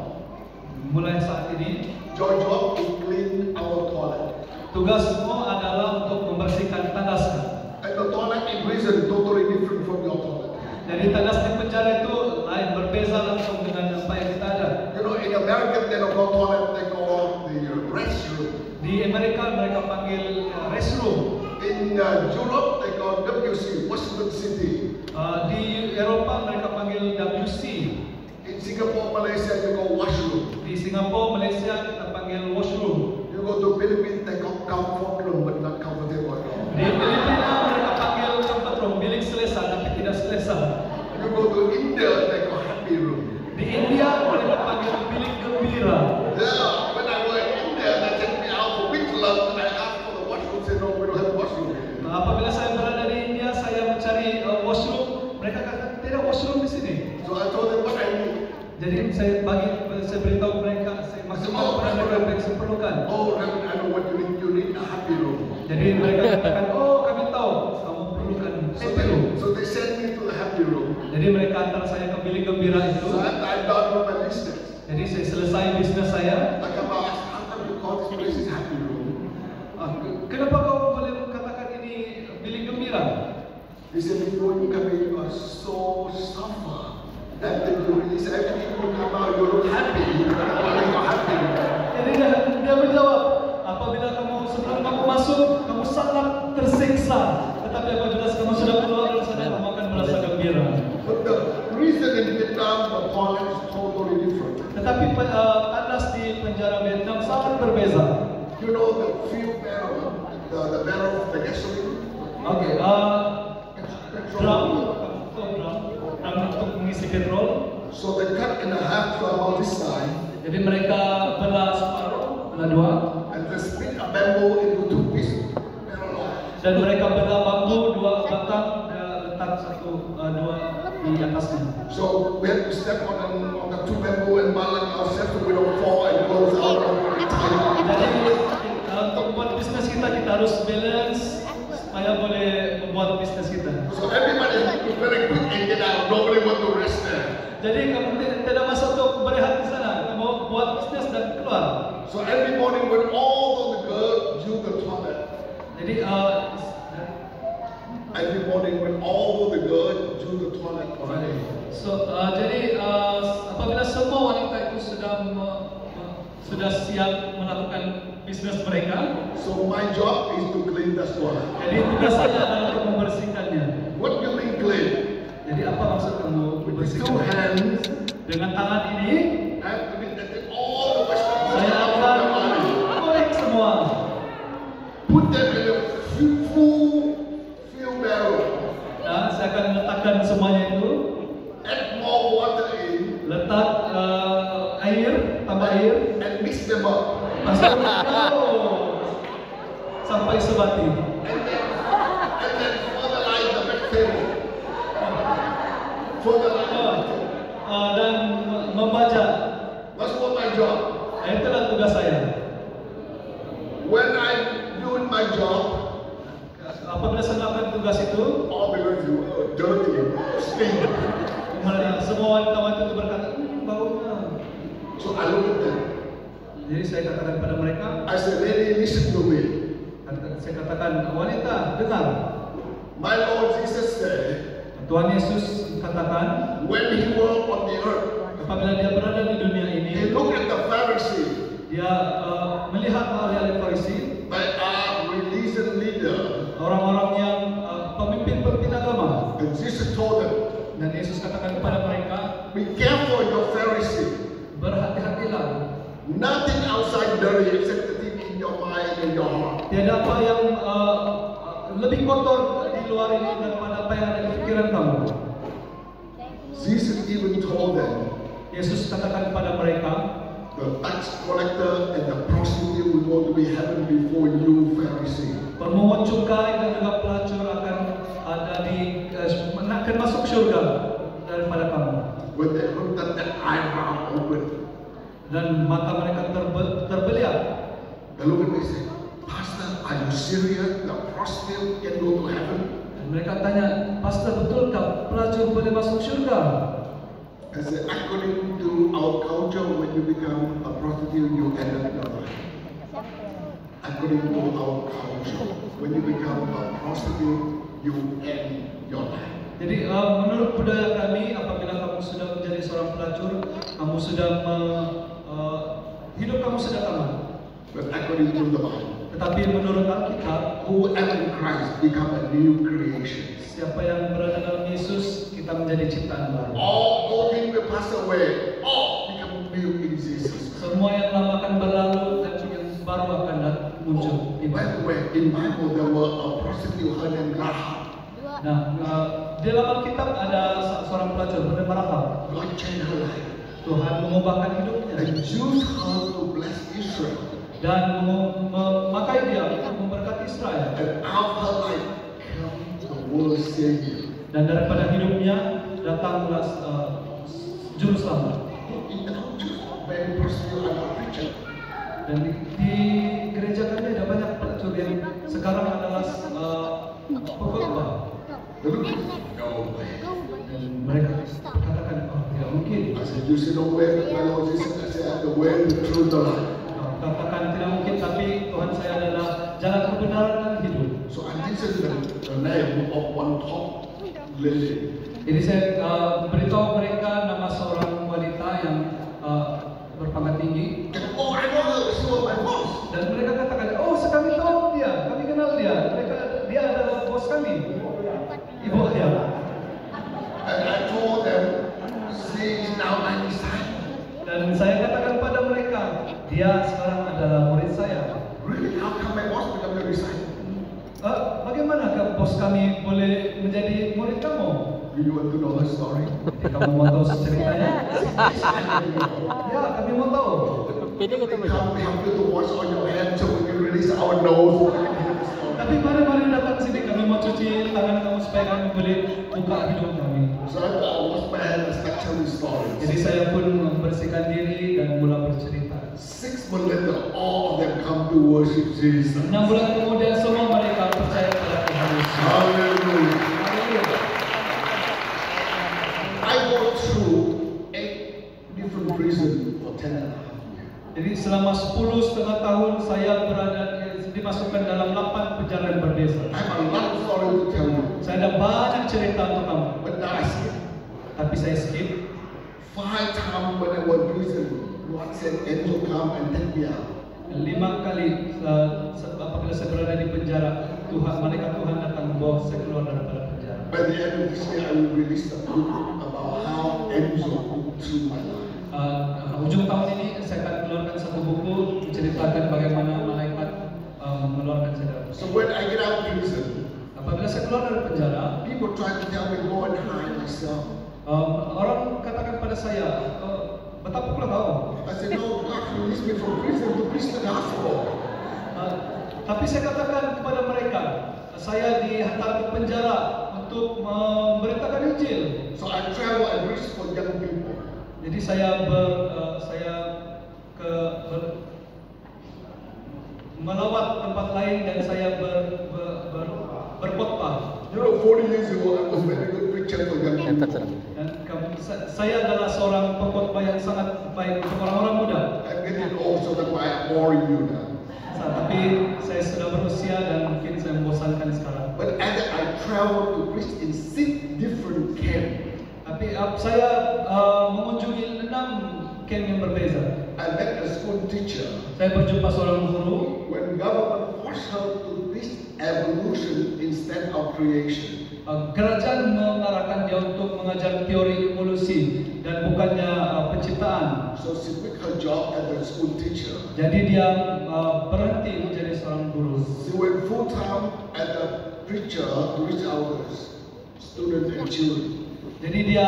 Mulai saat ini, your job is clean our toilet. tugasmu adalah untuk membersihkan tandasnya. And the toilet in prison totally different from your toilet. Jadi tandas di penjara itu lain, berbeza langsung dengan apa yang kita ada. You know, in America they don't call toilet, they call the restroom. Di Amerika mereka panggil restroom. In Europe they call WC, Western City. Di Eropa mereka panggil WC. In Singapore, Malaysia you go washroom. Di Singapura, Malaysia kita panggil washroom. You go to Philippines they call comfort room, but not comfortable at all. Di Filipina mereka panggil comfort room, bilik selesa tapi tidak selesa. You go to India they call happy room. washroom di sini. So I told them what I need. Jadi saya beritahu mereka, saya maksudkan kepada mereka apa yang saya perlukan. Oh, Reverend, I know what you need. You need a happy room. Jadi mereka katakan, oh kami tahu kamu perlukan happy room. So they sent me to the happy room. Jadi mereka antar saya ke bilik gembira itu. So I'm done with my business. Jadi saya selesai bisnis saya. I come back, how come you call this place is happy room? Kenapa kau boleh katakan ini bilik gembira? He said, before you come in, you are so suffer. And then you release everything you come out, you look happy. You are happy. Jadi dia menjawab, apabila sebelum kamu masuk, kamu sangat tersiksa. Tetapi apabila kamu sudah keluar dari sana, kamu akan merasa gembira. But the reason in Vietnam, the toilet is totally different. Tetapi tandas di penjara Vietnam sangat berbeza. You know the fuel barrel, the barrel of the gasoline? Oke, drum untuk mengisi petrol. So they cut in half to about this side. Jadi mereka belah separuh, belah dua. And they split a bamboo into two pieces. Dan mereka belah bambu dua batang dan letak dua di atasnya. So we have to step on the two bamboo and balance ourselves so we don't fall and close out our time. Jadi untuk membuat bisnis kita harus balance supaya boleh membuat bisnis kita. So everybody has to be very quick and get out. Nobody want to rest there. Jadi kamu tidak masa untuk berehat di sana. Kamu buat bisnis dan keluar. So every morning when all of the girls use the toilet. Jadi every morning when all of the girls use the toilet already. So jadi apabila semua wanita itu sudah siap melakukan bisnis mereka. So my job is to clean the toilet. Jadi tugas saya adalah untuk membersihkannya. What do you mean clean? Jadi apa maksud kamu With two membersihkan? hands. Dengan tangan ini I have to be taking all the vegetables saya out of akan the body. korek semua. Put them in a full barrel. Dan saya akan letakkan semuanya itu. Add more water in. Letak air, tambah air. And mix them up. Masukkan sampai sebati. And then fertilize the vegetable. Dan membaca. That's what my job. Itulah tugas saya. When I'm doing my job, Apabila saya melakukan tugas itu, all the girls do dirty, stink. semua wanita-wanita itu berkata, baunya. So I look at them. Jadi saya katakan pada mereka, I said, lady, listen to me. saya katakan, wanita, dengar. My Lord Jesus said, Tuhan Yesus katakan, when he walked on the earth, apabila dia berada di dunia ini, he looked at the Pharisee. Dia melihat ahli-ahli Farisi, By our religion leader. orang-orang yang pemimpin agama. And Jesus told them, Dan Yesus katakan kepada mereka, be careful your Pharisee. berhati-hatilah. Nothing outside dirty except the thing in your mind and your heart. Tiada apa yang lebih kotor di luar ini daripada apa yang ada di pikiran kamu. Jesus even told them, Yesus katakan kepada mereka, the tax collector and the prostitute will go to be heaven before you, Pharisee. pemungut cukai dan juga pelacur akan akan masuk surga daripada kamu. When they looked at the eyebrow open, Dan mata mereka terbeliak. they looked at me and said, Pastor, are you serious? The prostitute can go to heaven? Dan mereka tanya, Pastor, betulkah pelacur boleh masuk surga? I said, according to our culture, when you become a prostitute, you end up your life. According to our culture, when you become a prostitute, you end your life. Jadi menurut budaya kami, apabila kamu sudah menjadi seorang pelacur, kamu sudah hidup kamu sudah tamat. But according to the Bible, Tetapi menurut Alkitab, whoever in Christ become a new creation. siapa yang berada dalam Yesus, kita menjadi ciptaan baru. All things will pass away. All become new in Jesus. Semua yang lama akan berlalu dan yang baru akan muncul. By the way, in Bible there were a prostitute her name Rahab. Nah, di dalam Alkitab ada seorang pelacur bernama Rahab. God changed her life Tuhan mengubahkan hidupnya and used her to bless Israel. dan memakai dia untuk memberkati Israel. And out of her life came the world Savior. Dan daripada hidupnya datanglah juru selamat. In our church, many prostitutes are not preachers. Dan di gereja kami ada banyak pelacur yang sekarang adalah pengkhotbah. No way. Dan mereka katakan, oh tidak mungkin. I said, you see the way that my Lord Jesus, I said, the way, the truth, the life. Katakan tidak mungkin, tapi Tuhan saya adalah jalan kebenaran dan hidup. So and this is the name of one top lady. Jadi saya beritahu mereka nama seorang wanita yang berpangkat tinggi. Oh, I know her. She was my boss. Dan mereka katakan, oh kami tahu dia, kami kenal dia. Dia adalah bos kami. Ibu dia. And I told them, she is now my disciple. Dan saya katakan pada mereka, dia sekarang adalah murid saya. Really? How come my boss become your disciple? Bagaimana bos kami boleh menjadi murid kamu? Do you want to know her story? Jadi kamu mau tahu ceritanya? Ya, kami mau tahu. Pwede ka We have to wash on your hands so we can release our nose. So we can hear the story. Tapi mari datang sini, kami mau cuci tangan kamu supaya kami boleh buka hidung kami. So I wash my hands and start telling stories. Jadi saya pun membersihkan diri dan mulai bercerita. 6 months later, all of them come to worship Jesus. 6 bulan kemudian semua mereka percaya pada Tuhan Yesus. Hallelujah. Haleluya. I go through 8 different prisons for 10 and a half years. Jadi selama 10,5 tahun saya berada dimasukkan dalam 8 penjara yang berbeza. I have a lot of story to tell you. Saya ada banyak cerita untuk kamu, But now I skip. tapi saya skip. 5 times when I was in prison, God said, angel come and take me out. 5 kali apabila saya berada di penjara, malaikat Tuhan datang membawa saya keluar daripada penjara. By the end of this year, I will release a book about how angel moved through my life. Ujung tahun ini saya akan keluarkan satu buku menceritakan bagaimana malaikat mengeluarkan saya dari penjara. So when I get out of prison, Apabila saya keluar dari penjara, people try to tell me, go and hide yourself. orang katakan pada saya, betapa pula kau? I said, no, God released me from prison to preach the gospel. Tapi saya katakan kepada mereka, saya dihantar ke penjara untuk memberitakan Injil. So I travel and preach for young people. Jadi saya melawat tempat lain dan saya berkhotbah. You know, 40 years ago, I was very good preacher for young people. Dan saya adalah seorang pengkhotbah yang sangat baik untuk orang-orang muda. I'm getting old, so that's why I'm boring you now. Tapi saya sudah berusia dan mungkin saya membosankan sekarang. But as I travel to preach in 6 different camps, Tapi saya mengunjungi 6 camp yang berbeza. I met a school teacher. Saya berjumpa seorang guru. When government forced her to teach evolution instead of creation, Kerajaan mengarahkan dia untuk mengajar teori evolusi dan bukannya penciptaan. so she quit her job as a school teacher. Jadi dia berhenti menjadi seorang guru. She went full time as a preacher to reach out to students and children. Jadi dia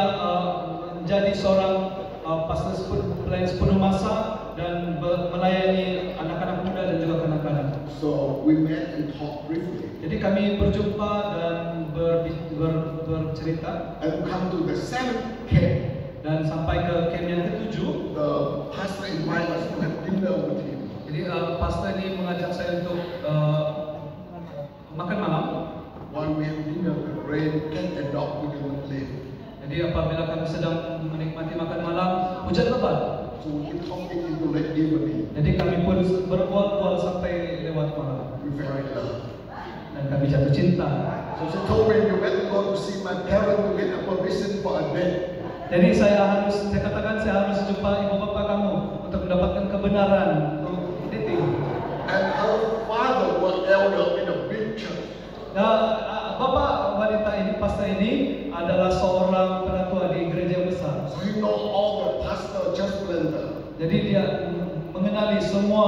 menjadi seorang pastor pelayan sepenuh masa dan melayani anak-anak muda dan juga kanak-kanak. So we met and talked briefly. Jadi kami berjumpa dan bercerita And come to the 7th camp. dan sampai ke camp yang ke-7. The pastor invited us to have dinner with him. Jadi pastor ini mengajak saya untuk makan malam. While we have dinner, the rain, cat and dog we cannot live. Jadi apabila kami sedang menikmati makan malam, hujan lebat. So we keep talking into late evening. Jadi kami pun berbual-bual sampai lewat malam We fell in love. dan kami jatuh cinta. So she told me, you better go to see my parents to get a permission for a date. Jadi saya katakan saya harus jumpa ibu bapak kamu untuk mendapatkan kebenaran untuk dating. And her father was elder in a big church. Nah, bapak wanita ini, pastor ini adalah seorang penatua di gereja besar. So he know all the pastor, church planter. Jadi dia mengenali semua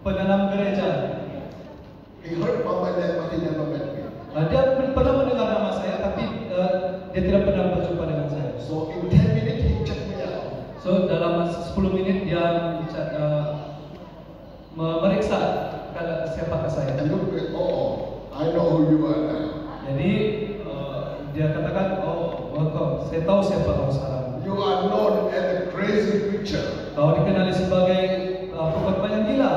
penanam gereja. He heard about my name, but he never met me. Dia pernah mendengar nama saya, tapi dia tidak pernah berjumpa dengan saya. So in 10 minutes, he checked me out. So dalam 10 menit dia memeriksa siapakah saya. And look at, oh, I know who you are now. Jadi dia katakan, saya tahu siapa kau sekarang. You are known as a crazy preacher. Kau dikenali sebagai pengkhotbah yang gila.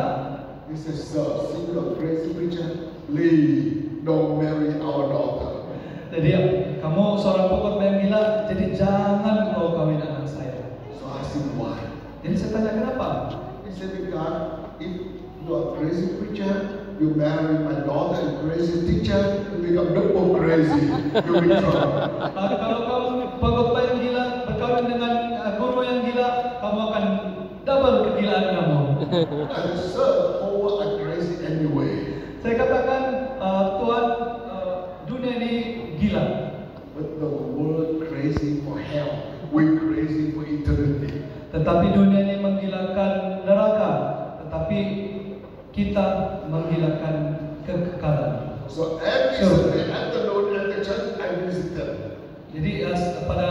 He says, sir, since you're a crazy preacher, please don't marry our daughter. Jadi kamu seorang pengkhotbah yang gila, jadi jangan kau kawin anak saya. So I asked him why. Jadi saya tanya kenapa? He said, because if you are a crazy preacher, you marry my daughter, a crazy teacher, you become double crazy. You will trouble. Kalau kamu pengkhotbah yang gila berkawin dengan guru yang gila, kamu akan double kegilaan kamu. I said, sir, all are crazy anyway. Saya katakan, Tuhan, dunia ini gila. But the world crazy for hell. We crazy for eternity. Tetapi dunia ini menggilakan neraka, tetapi kita menggilakan kekekalan. So every Sunday afternoon at the church, I visited. Jadi pada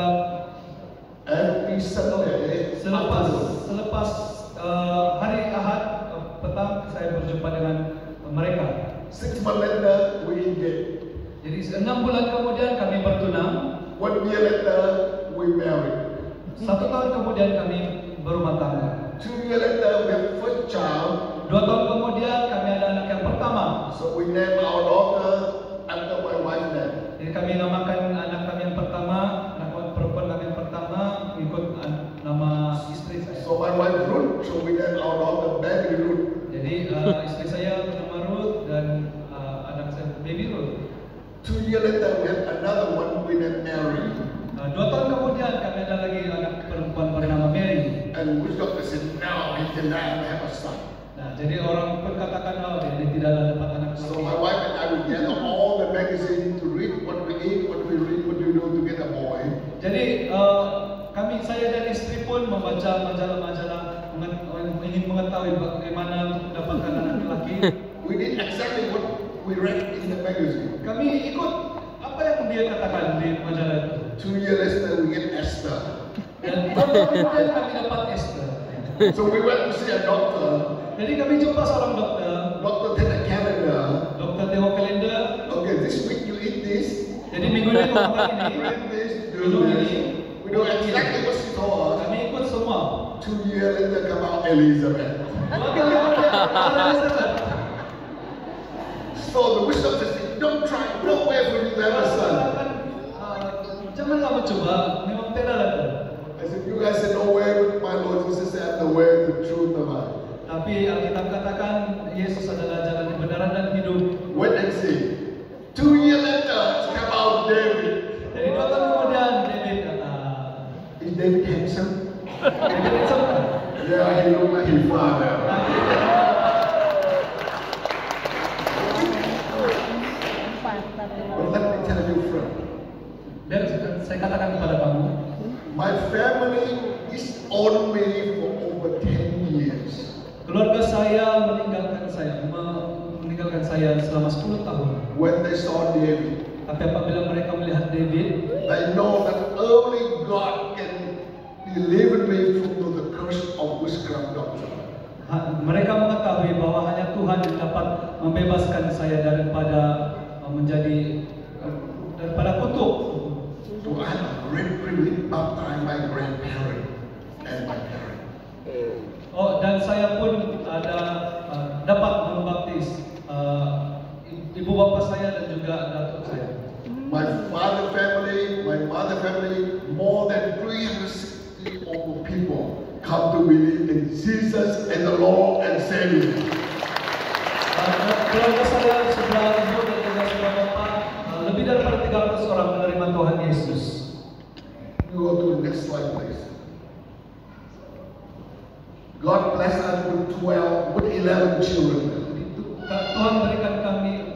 Every Sunday selepas hari Ahad petang saya berjumpa dengan mereka. 6 months later, we engaged. Jadi 6 bulan kemudian kami bertunang. 1 year later, we married. 1 tahun kemudian kami berumah tangga. 2 years later, we have first child. 2 tahun kemudian kami ada anak yang pertama. So we named our daughter after my wife's name. Jadi kami namakan anak kami yang pertama, anak perempuan kami yang pertama ikut nama istri saya. So my wife Ruth, so we named our daughter Baby Ruth. Jadi istri saya bernama Ruth dan anak saya Baby Ruth. 2 years later, we had another one we named Mary. 2 tahun kemudian kami ada lagi anak perempuan bernama Mary. And which doctor said, no, he cannot have a son. Nah, jadi orang pun katakan, dia tidak dapat anak. So my wife and I would gather all the magazines to read what we eat, what we read, what we do to get a boy. Jadi saya dan istri pun membaca majalah-majalah ingin mengetahui bagaimana untuk mendapatkan anak laki. We did exactly what we read in the magazine. Kami ikut apa yang dia katakan di majalah itu. 2 years later, we get Esther. Dan kemudian kami dapat Esther. So we went to see a doctor. Jadi kami jumpa seorang dokter. Doctor did a calendar. Dokter tengok kalender. Okay, this week you eat this. Jadi minggu ini kau makan ini. Read this, do Minum this. ini. We do exactly what she told us. Kami ikut semua. 2 years later, come out Elizabeth. So the witch doctor said, don't try, no way for you to have a son. Janganlah mencoba, memang tidak ada. I said, you guys said no way, but my Lord Jesus said, the way, the truth, the life. Tapi Alkitab katakan Yesus adalah jalan kebenaran dan hidup. Wait and see. 2 years later, come out David. Jadi 2 tahun kemudian David kata, Is David handsome? David handsome kan? Yeah, he looked like his father. But let me tell you, friend. Dan saya katakan kepada kamu, My family is on me for over 10 years. keluarga saya meninggalkan saya selama 10 tahun. When they saw David, Tapi apabila mereka melihat David, they know that only God can deliver me from the curse of witchcraft doctrine. mereka mengetahui bahwa hanya Tuhan yang dapat membebaskan saya daripada kutuk. So I have a great privilege baptized my grandparent and my parent. Dan saya pun dapat membaptis ibu bapa saya dan juga datuk saya. My mother family, more than 360 over people come to believe in Jesus as the Lord and Savior. Keluarga saya sebelah ibu dan juga sebelah bapak lebih daripada 300 orang menerima Tuhan Yesus. You go to the next slide, please. God bless us with 11 children. Tuhan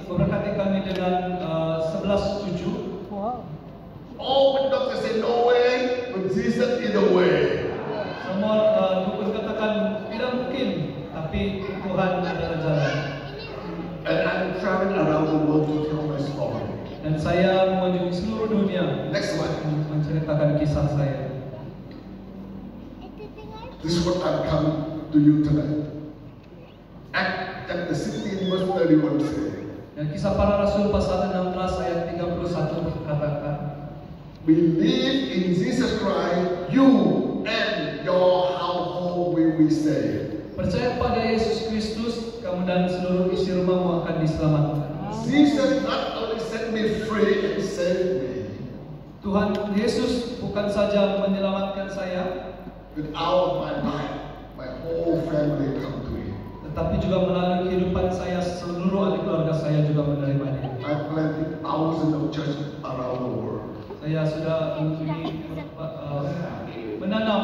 memberkati kami dengan 11 cucu. All the doctors say no way, but Jesus is the way. Semua dukun katakan tidak mungkin, tapi Tuhan adalah jalan. And I'm traveling around the world to tell my story. Dan saya mengunjungi seluruh dunia. Next slide. Menceritakan kisah saya. This is what I'm coming to you tonight. Acts chapter 16 verse 31 says, Dan Kisah Para Rasul pasal 16 ayat 31 berkatakan, Believe in Jesus Christ, you and your household will be saved. percaya pada Yesus Kristus, kamu dan seluruh isi rumahmu akan diselamatkan. Jesus not only set me free and saved me, Tuhan Yesus bukan saja menyelamatkan saya, but out of my life, my whole family come to Him. tetapi juga melalui kehidupan saya, seluruh ahli keluarga saya juga menerima Dia. I planted thousands of churches around the world. Saya sudah menanam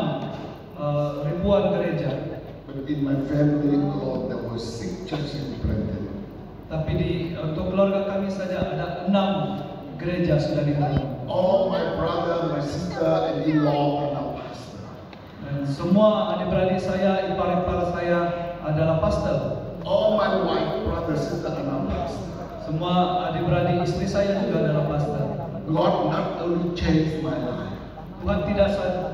ribuan gereja, But in my family, Lord, there were 6 churches planted. tapi untuk keluarga kami saja ada 6 gereja sudah dibangun. All my brother, my sister, and in-law are now pastor. Dan semua adik-beradik saya, ipar-ipar saya adalah pastor. All my wife, brother, sister are now pastor. Semua adik-beradik istri saya juga adalah pastor. Lord not only changed my life, Tuhan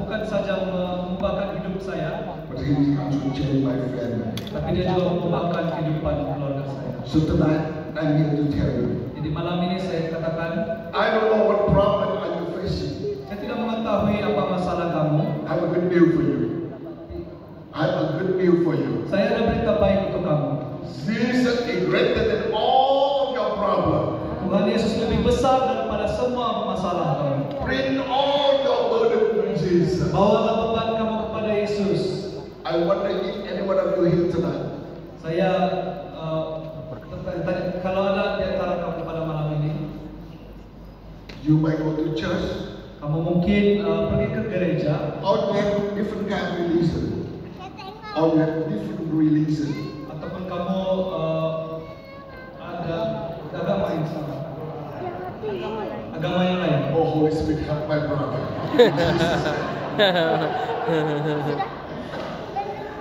bukan saja mengubahkan hidup saya, but He also changed my family. tapi Dia juga mengubahkan kehidupan keluarga saya. So tonight, I'm here to tell you, Jadi malam ini saya katakan, I don't know what problem are you facing. saya tidak mengetahui apa masalah kamu. I have a good news for you. I have a good news for you. Saya ada berita baik untuk kamu. Jesus is greater than all of your problems. Tuhan Yesus lebih besar daripada semua masalah kamu. Bring all your burden to Jesus. Bawalah beban kamu kepada Yesus. I wonder if any one of you here tonight, Saya kalau ada di antara kamu pada malam ini, you might go to church, kamu mungkin pergi ke gereja, or you have different kind of religion, or you have different religion. ataupun kamu ada agama yang sama, agama yang lain. Oh, Holy Spirit, help my brother.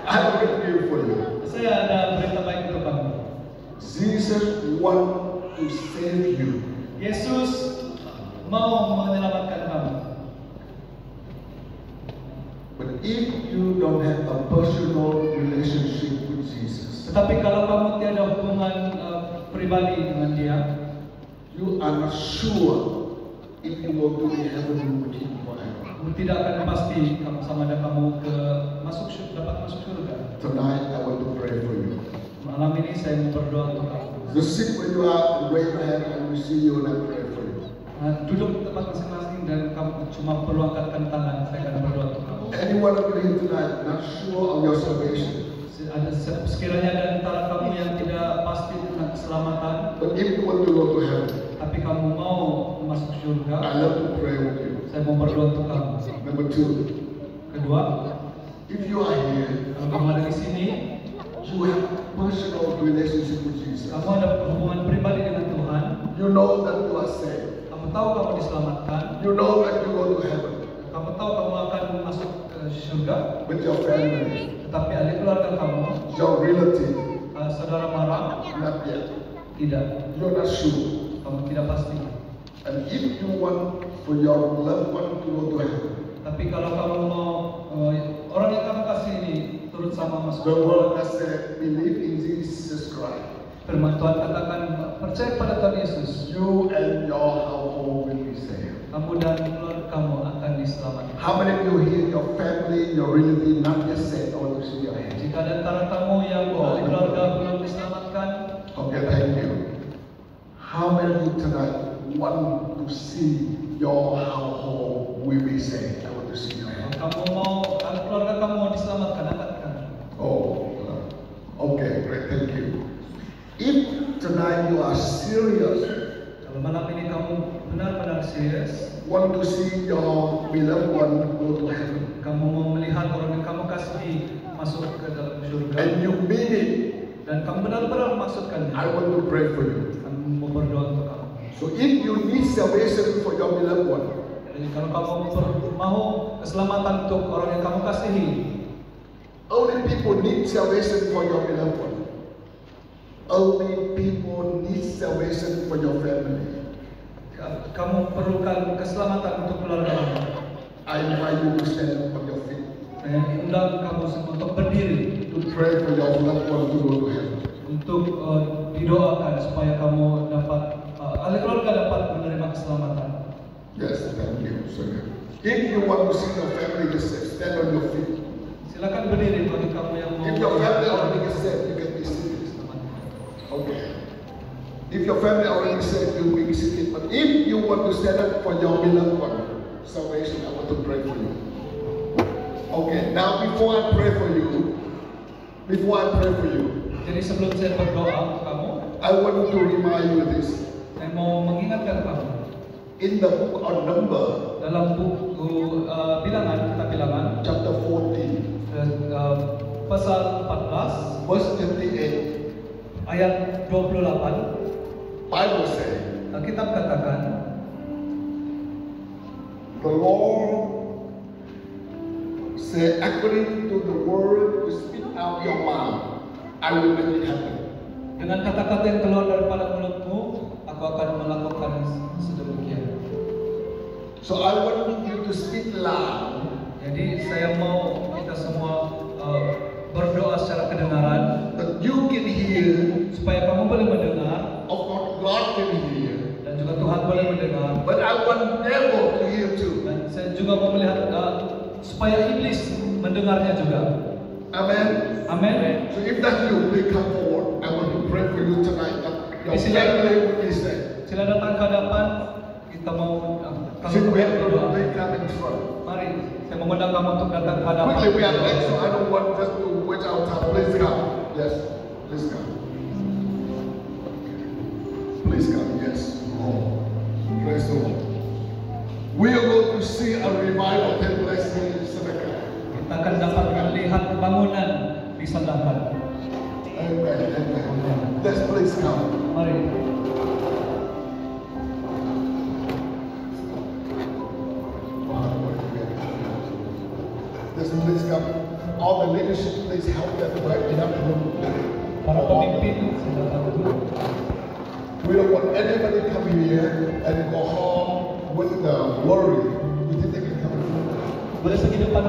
I have a good news for you. Saya ada berita baik untuk kamu. Jesus wants to save you. Yesus mau menyelamatkan kamu. But if you don't have a personal relationship with Jesus, Tetapi kalau kamu tiada hubungan pribadi dengan Dia, you are not sure if you will go to heaven with Him forever. kamu tidak akan pasti sama ada kamu dapat masuk surga. Tonight, I want to pray for you. Malam ini saya mau berdoa untuk kamu. Just sit where you are and raise your hand and we see you and I pray for you. Duduk di tempat masing-masing dan kamu cuma perlu angkatkan tangan. Saya akan berdoa untuk kamu. Any one of you here tonight not sure of your salvation, Sekiranya ada antara kamu yang tidak pasti tentang keselamatan, but if you want to go to heaven, tapi kamu mau masuk surga, I love to pray with you. saya mau berdoa untuk kamu. Number 2, Kedua, if you are here, kalau kamu ada di sini, you have personal relationship with Jesus. kamu ada hubungan pribadi dengan Tuhan, You know that you are saved. kamu tahu kamu diselamatkan, You know that you go to heaven kamu tahu kamu akan masuk ke surga, with your family, tetapi ahli keluarga kamu, your relative, saudara mara, not yet. tidak, You're not sure. kamu tidak pasti. And if you want for your loved one to go to heaven, Tapi kalau kamu mau orang yang kamu kasih ini turut sama masuk the surga, word has said, believe in Jesus Christ. firman Tuhan katakan percaya pada Tuhan Yesus, You and your household will be saved. kamu dan keluarga kamu akan diselamatkan. How many of you here, your family, your relative, not yet saved? I want to see your hand. Jika ada antara kamu yang ahli keluarga belum diselamatkan, Okay, thank you. How many of you tonight want to see your household will be saved? I want to see your hand. kamu mau ahli keluarga kamu diselamatkan, angkatkan. Oh, okay, great, thank you. If tonight you are serious, Kalau malam ini kamu benar-benar serius, want to see your beloved one go to heaven, kamu mau melihat orang yang kamu kasih masuk ke dalam surga, and you mean it, dan kamu benar-benar maksudkan, I want to pray for you. kamu mau berdoa untuk kamu. So if you need salvation for your beloved one, Jadi kalau kamu mau keselamatan untuk orang yang kamu kasihi, only people need salvation for your beloved one. Only people need salvation for your family. kamu perlukan keselamatan untuk keluarga kamu. I invite you to stand up on your feet, Saya undang kamu semua untuk berdiri, to pray for your loved one to go to heaven. untuk didoakan supaya kamu dapat ahli keluarga dapat menerima keselamatan. Yes, thank you. So, if you want to see your family get saved, stand on your feet. Silakan berdiri bagi kamu yang mau. If your family already get saved, you can be seated. Okay. If your family already saved, you will be seated. But if you want to stand up for your beloved one, salvation, I want to pray for you. Okay, now before I pray for you, Jadi sebelum saya berdoa untuk kamu, I want to remind you this. saya mau mengingatkan kamu. In the book of Numbers, Dalam buku bilangan, kitab bilangan, chapter 14, pasal 14, verse 28, ayat 28, Bible says, Alkitab katakan, the Lord said, according to the word you speak out your mouth, I will make it happen. dengan kata-kata yang keluar daripada mulutmu, aku akan melakukan sedemikian. So I want you to speak loud. Jadi saya mau kita semua berdoa secara kedengaran, That you can hear, supaya kamu boleh mendengar of course God can hear, dan juga Tuhan boleh mendengar. but I want devil to hear too. Dan saya juga mau melihat supaya iblis mendengarnya juga. Amen. Amin. So if that's you, please come forward. I want to pray for you tonight that your family will be saved. Sila datang ke hadapan, kita mau Since we have berdoa. to come in front. Mari, saya mengundang kamu untuk datang ke hadapan. Quickly, we are late, so I don't want just to waste our time. Please come. Yes, please come. Please come. Yes. Oh, praise the Lord. We are going to see a revival take place here in Seneca. Kita akan dapat melihat bangunan di Sandakan. Amen. Amen. Let's please come. Mari. Let's please come. All the leadership, please help them right in up room. Para pemimpin, silakan duduk. We don't want anybody come here and go home with the worry. We think they can come in front. Boleh pergi depan.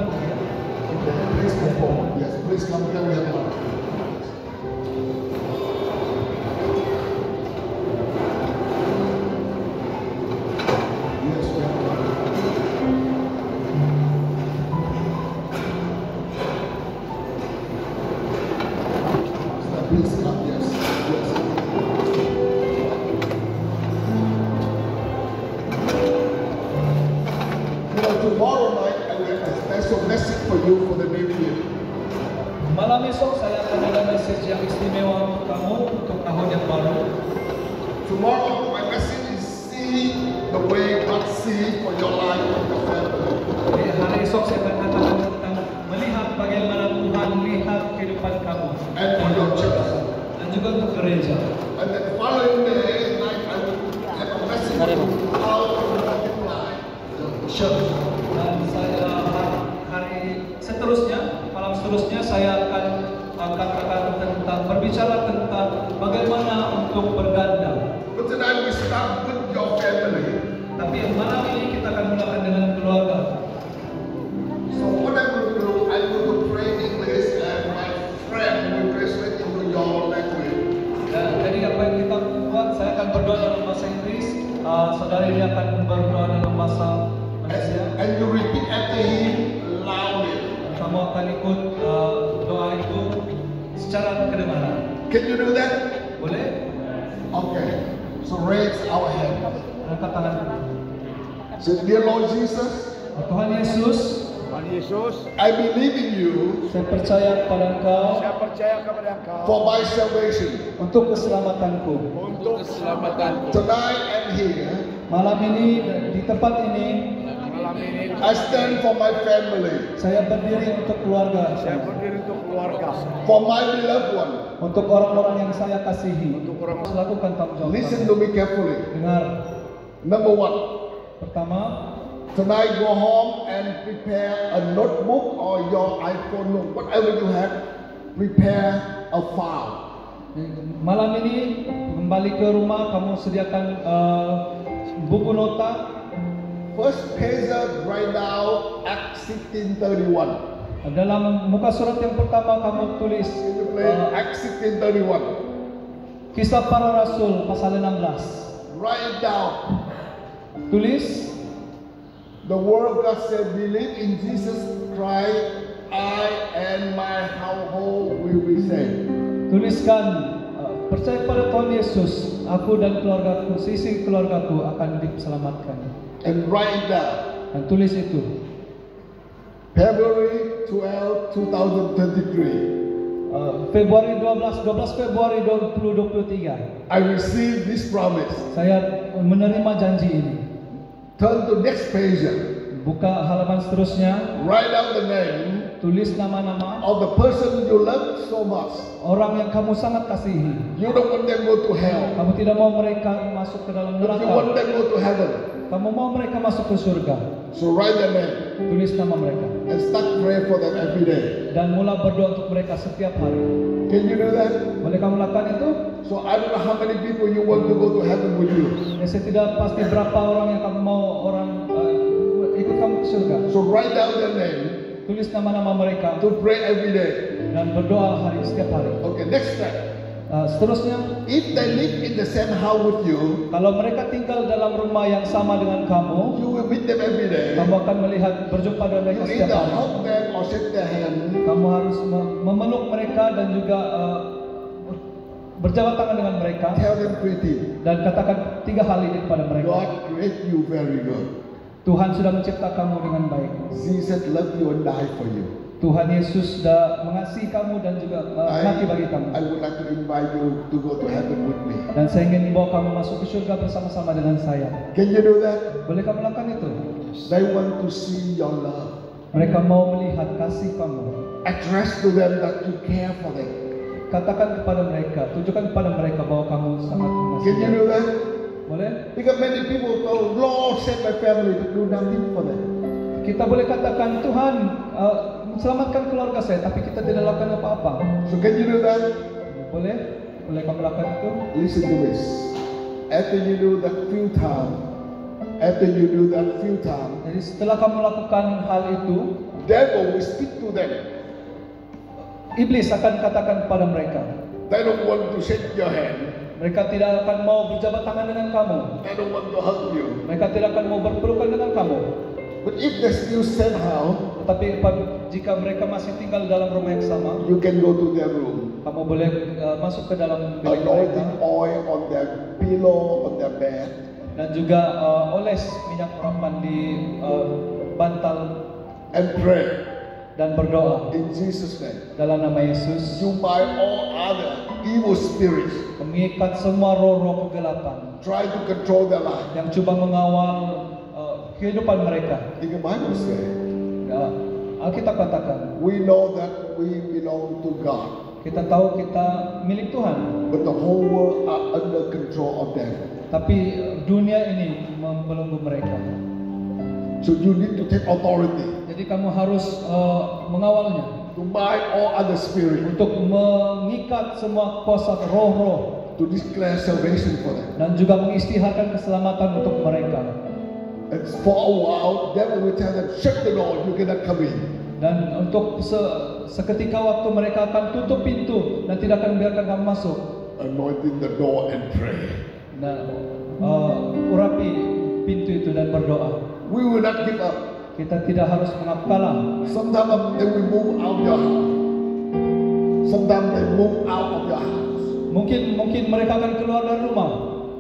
Please come forward. Yes, please come here. We have one. Yes, we have one. So please come. Yes, yes. You know, tomorrow night I will have a special message for you for the new year. Malam esok saya akan ada message yang istimewa untuk kamu untuk tahun yang baru. Tomorrow my message is see the way God sees for your life and your family. Jadi hari esok saya akan katakan tentang melihat bagaimana Tuhan lihat kehidupan kamu And for your church. dan juga untuk gereja. And then following day night I will have a message how to multiply the church. Dan saya hari seterusnya, malam seterusnya saya akan katakan tentang berbicara tentang bagaimana untuk berganda. But tonight we start with your family. Tapi malam ini kita akan mulakan dengan keluarga. So what I'm going to do, I'm going to pray English and my friend will translate into your language. Jadi apa yang kita buat, saya akan berdoa dalam bahasa Inggris, saudari ini akan berdoa dalam bahasa Malaysia. And you repeat after him loudly. Kamu akan ikut doa itu secara kedengaran. Can you do that? Boleh? Okay. So raise our hand. Angkat tangan. Say, dear Lord Jesus, Tuhan Yesus, Tuhan Yesus, I believe in you saya percaya kepada Engkau saya percaya kepada Engkau for my salvation. untuk keselamatanku. untuk keselamatanku. Tonight and here, Malam ini di tempat ini Malam ini I stand for my family, saya berdiri untuk keluarga saya saya, berdiri untuk keluarga, for my beloved one. untuk orang-orang yang saya kasihi. untuk orang Lakukan tanggung jawab. Listen to me carefully. Dengar. Number one, Pertama, tonight go home and prepare a notebook or your iPhone note, whatever you have, prepare a file. malam ini kembali ke rumah, kamu sediakan buku nota. First page right now, Acts 16:31. Dalam muka surat yang pertama kamu tulis Can you play Acts 16:31? Kisah Para Rasul pasal 16. Write it down. Tulis. The word of God said, believe in Jesus Christ, I and my household will be saved. Tuliskan, percaya pada Tuhan Yesus, aku dan keluargaku, sisi keluargaku akan diselamatkan. And write it down. Dan tulis itu. February 12, 2023. Februari 12 Februari 2023. I received this promise. Saya menerima janji ini. Turn to next page. Buka halaman seterusnya. Write down the name Tulis nama-nama of the person you love so much. orang yang kamu sangat kasihi. You don't want them to go to hell. Kamu tidak mau mereka masuk ke dalam But you want neraka. them to go to heaven. Kamu mau mereka masuk ke surga. So write their name Tulis nama mereka and start praying for them every day. dan mula berdoa untuk mereka setiap hari. Can you do that? Boleh kamu lakukan itu? So I don't know how many people you want to go to heaven with you. Saya tidak pasti berapa orang yang kamu mau ikut kamu ke surga. So write down their name Tulis nama-nama mereka to pray every day. dan berdoa setiap hari. Okay, next step. Seterusnya, If they live in the same house with you, kalau mereka tinggal dalam rumah yang sama dengan kamu, you will meet them every day. kamu akan melihat berjumpa dengan You mereka either setiap hari. hug them or shake their hand. Kamu harus memeluk mereka dan juga berjabat tangan dengan mereka Tell them pretty. dan katakan 3 hal ini kepada mereka. God created you very good. Tuhan sudah mencipta kamu dengan baik. Jesus loved you and died for you. Tuhan Yesus sudah mengasihi kamu dan juga mati bagi kamu. I would like to invite you to go to heaven with me. Dan saya ingin membawa kamu masuk ke surga bersama-sama dengan saya. Can you do that? Boleh kamu lakukan itu? They want to see your love. Mereka mau melihat kasih kamu. Address to them that you care for them. Katakan kepada mereka, tunjukkan kepada mereka bahwa kamu sangat Can you mengasihi. do that? Boleh? Because many people go, Lord, save my family, to do nothing for them. Kita boleh katakan, Tuhan, selamatkan keluarga saya, tapi kita tidak lakukan apa-apa. So can you do that? Boleh? Boleh kamu lakukan itu? Listen to this. After you do that few times, Jadi setelah kamu lakukan hal itu, devil will speak to them. iblis akan katakan kepada mereka. They don't want to shake your hand. Mereka tidak akan mau berjabat tangan dengan kamu. They don't want to hug you. Mereka tidak akan mau berpelukan dengan kamu. But if they still somehow, Tetapi jika mereka masih tinggal dalam rumah yang sama, you can go to their room. kamu boleh masuk ke dalam bilik mereka Anointing oil on their pillow, on their bed. dan juga oles minyak urapan di bantal And pray dan berdoa in Jesus' name. dalam nama Yesus. You bind all other evil spirits Mengikat semua roh-roh kegelapan try to control their life. yang coba mengawal kehidupan mereka. The Bible says, Alkitab katakan, we know that we belong to God, kita tahu kita milik Tuhan, but the whole world are under control of them. tapi dunia ini membelenggu mereka. So you need to take authority Jadi kamu harus mengawalnya to bind all other spirits, untuk mengikat semua kuasa roh-roh to declare salvation for them. dan juga mengisytiharkan keselamatan untuk mereka. And for a while, devil will tell them, shut the door, you cannot come in. Dan untuk seketika waktu mereka akan tutup pintu dan tidak akan biarkan kamu masuk. Anointing the door and pray. Dan urapi pintu itu dan berdoa. We will not give up. Kita tidak harus mengapalah. Sometimes they will move out of your house. Sometimes they move out of your house. Mungkin mereka akan keluar dari rumah.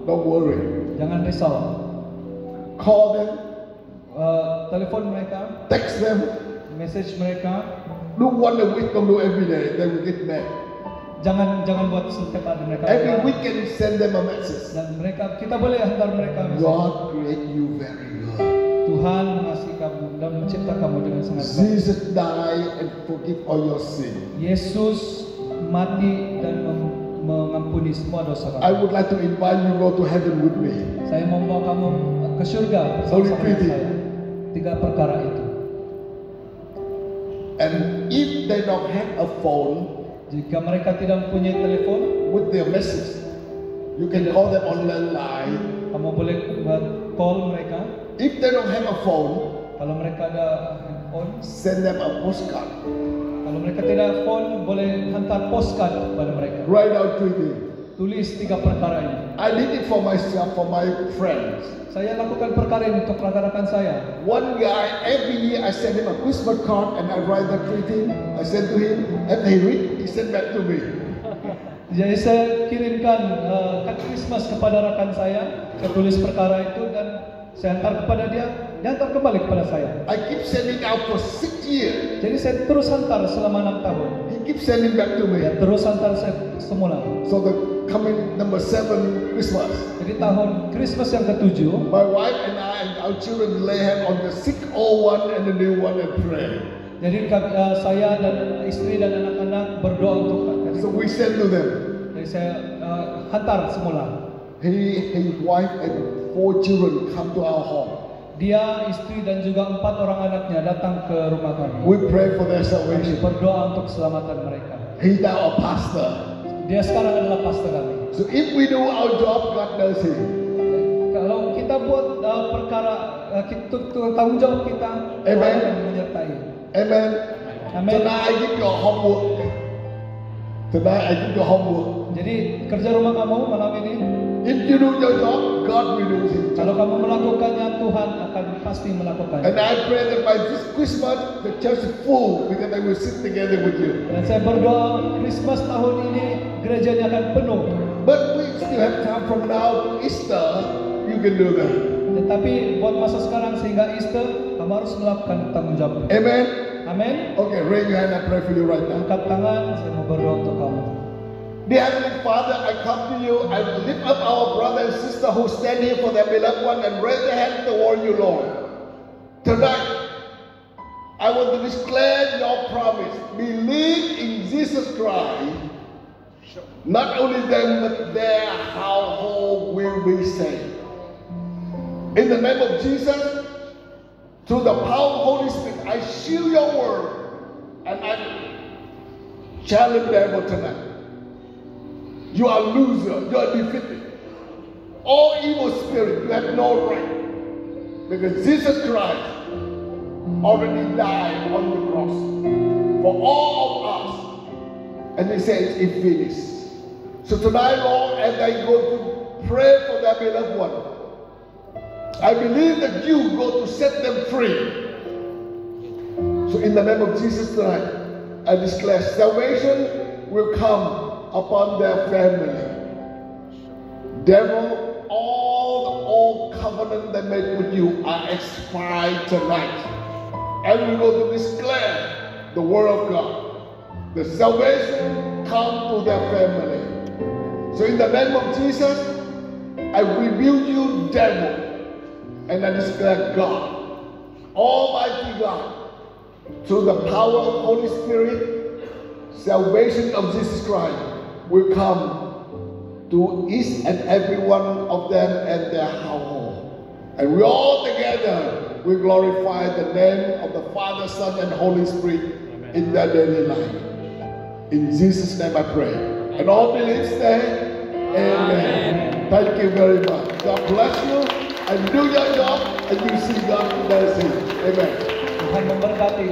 Don't worry. Jangan risau. Call them, Telepon mereka, text them, message mereka. do what the wisdom do every day. They will get mad. Jangan buat setiap hari mereka. Every marah. weekend send them a message. Dan mereka, kita boleh hantar mereka message. God create you very good. Tuhan mengasihi kamu dan mencipta kamu dengan sangat baik. Jesus died and forgive all your sin. Yesus mati dan mengampuni semua dosa I kamu. would like to invite you to go to heaven with me. Saya membawa kamu ke surga Holy bersama Trinity. saya. 3 perkara itu. And if they don't have a phone Jika mereka tidak mempunyai telepon, with their message, you can call them on landline. kamu boleh call mereka. If they don't have a phone, Kalau mereka ada handphone, send them a postcard. kalau mereka tidak phone, boleh hantar postcard kepada mereka. Write out 3 things. tulis 3 perkara ini. I did it for myself, for my friends. Saya lakukan perkara ini untuk rekan-rekan saya. One guy, every year I send him a Christmas card and I write the greeting. I send to him, and he read, he send back to me. Jadi saya kirimkan kad Christmas kepada rekan saya. Saya tulis perkara itu dan saya hantar kepada dia hantar kembali kepada saya. I keep sending out for 6 years. Jadi saya terus hantar selama 6 tahun. He keeps sending back to me. Dia terus hantar saya semula. So the coming number 7 Christmas, Jadi tahun Christmas yang ke-7, my wife and I and our children lay hand on the sick old one and the new one and pray. jadi saya dan istri dan anak-anak berdoa untuk So we send to them. Jadi saya hantar semula. His wife and 4 children come to our home. Dia, istri dan juga 4 orang anaknya datang ke rumah kami. We pray for their Kami salvation. berdoa untuk keselamatan mereka. He's now a pastor. Dia sekarang adalah pastor kami. So if we do our job, God knows him. Kalau kita buat perkara tanggung jawab kita, Amen. Tuhan akan menyertai. Amen. Amen. Tonight I give you homework. Tonight I give you homework. Jadi kerja rumah kamu malam ini, If you do your job, God will do his kalau job. kamu melakukannya, Tuhan akan pasti melakukannya. And I pray that by this Christmas, the church is full because I will sit together with you. Dan saya berdoa Christmas tahun ini gerejanya akan penuh. But we still have time from now to Easter. You can do that. Tetapi buat masa sekarang sehingga Easter, kamu harus melakukan tanggung jawab. Amen. Amin. Okay, raise your hand. I pray for you right now. Angkat tangan, saya mau berdoa untuk kamu. Dear Heavenly Father, I come to you. I lift up our brother and sister who stand here for their beloved one and raise their hand toward you, Lord. Tonight, I want to declare your promise. Believe in Jesus Christ. Not only them, but their household will be saved. In the name of Jesus, through the power of Holy Spirit, I seal your word and I challenge them tonight. You are loser. You are defeated. All evil spirit, you have no right. Because Jesus Christ already died on the cross for all of us. And he says, it's finished. So tonight, Lord, as I go to pray for their beloved one, I believe that you go to set them free. So in the name of Jesus tonight, I declare salvation will come upon their family. Devil, all the old covenant they made with you are expired tonight. And we go to declare the word of God. The salvation come to their family. So in the name of Jesus, I rebuke you, devil. And I declare God, Almighty God, through the power of Holy Spirit, salvation of Jesus Christ will come to each and every one of them and their household. And we all together will glorify the name of the Father, Son, and Holy Spirit in their daily life. In Jesus' name I pray. And all believe say, Amen. Thank you very much. God bless you. And do your job and you see God bless you. Amen. Tuhan memberkati.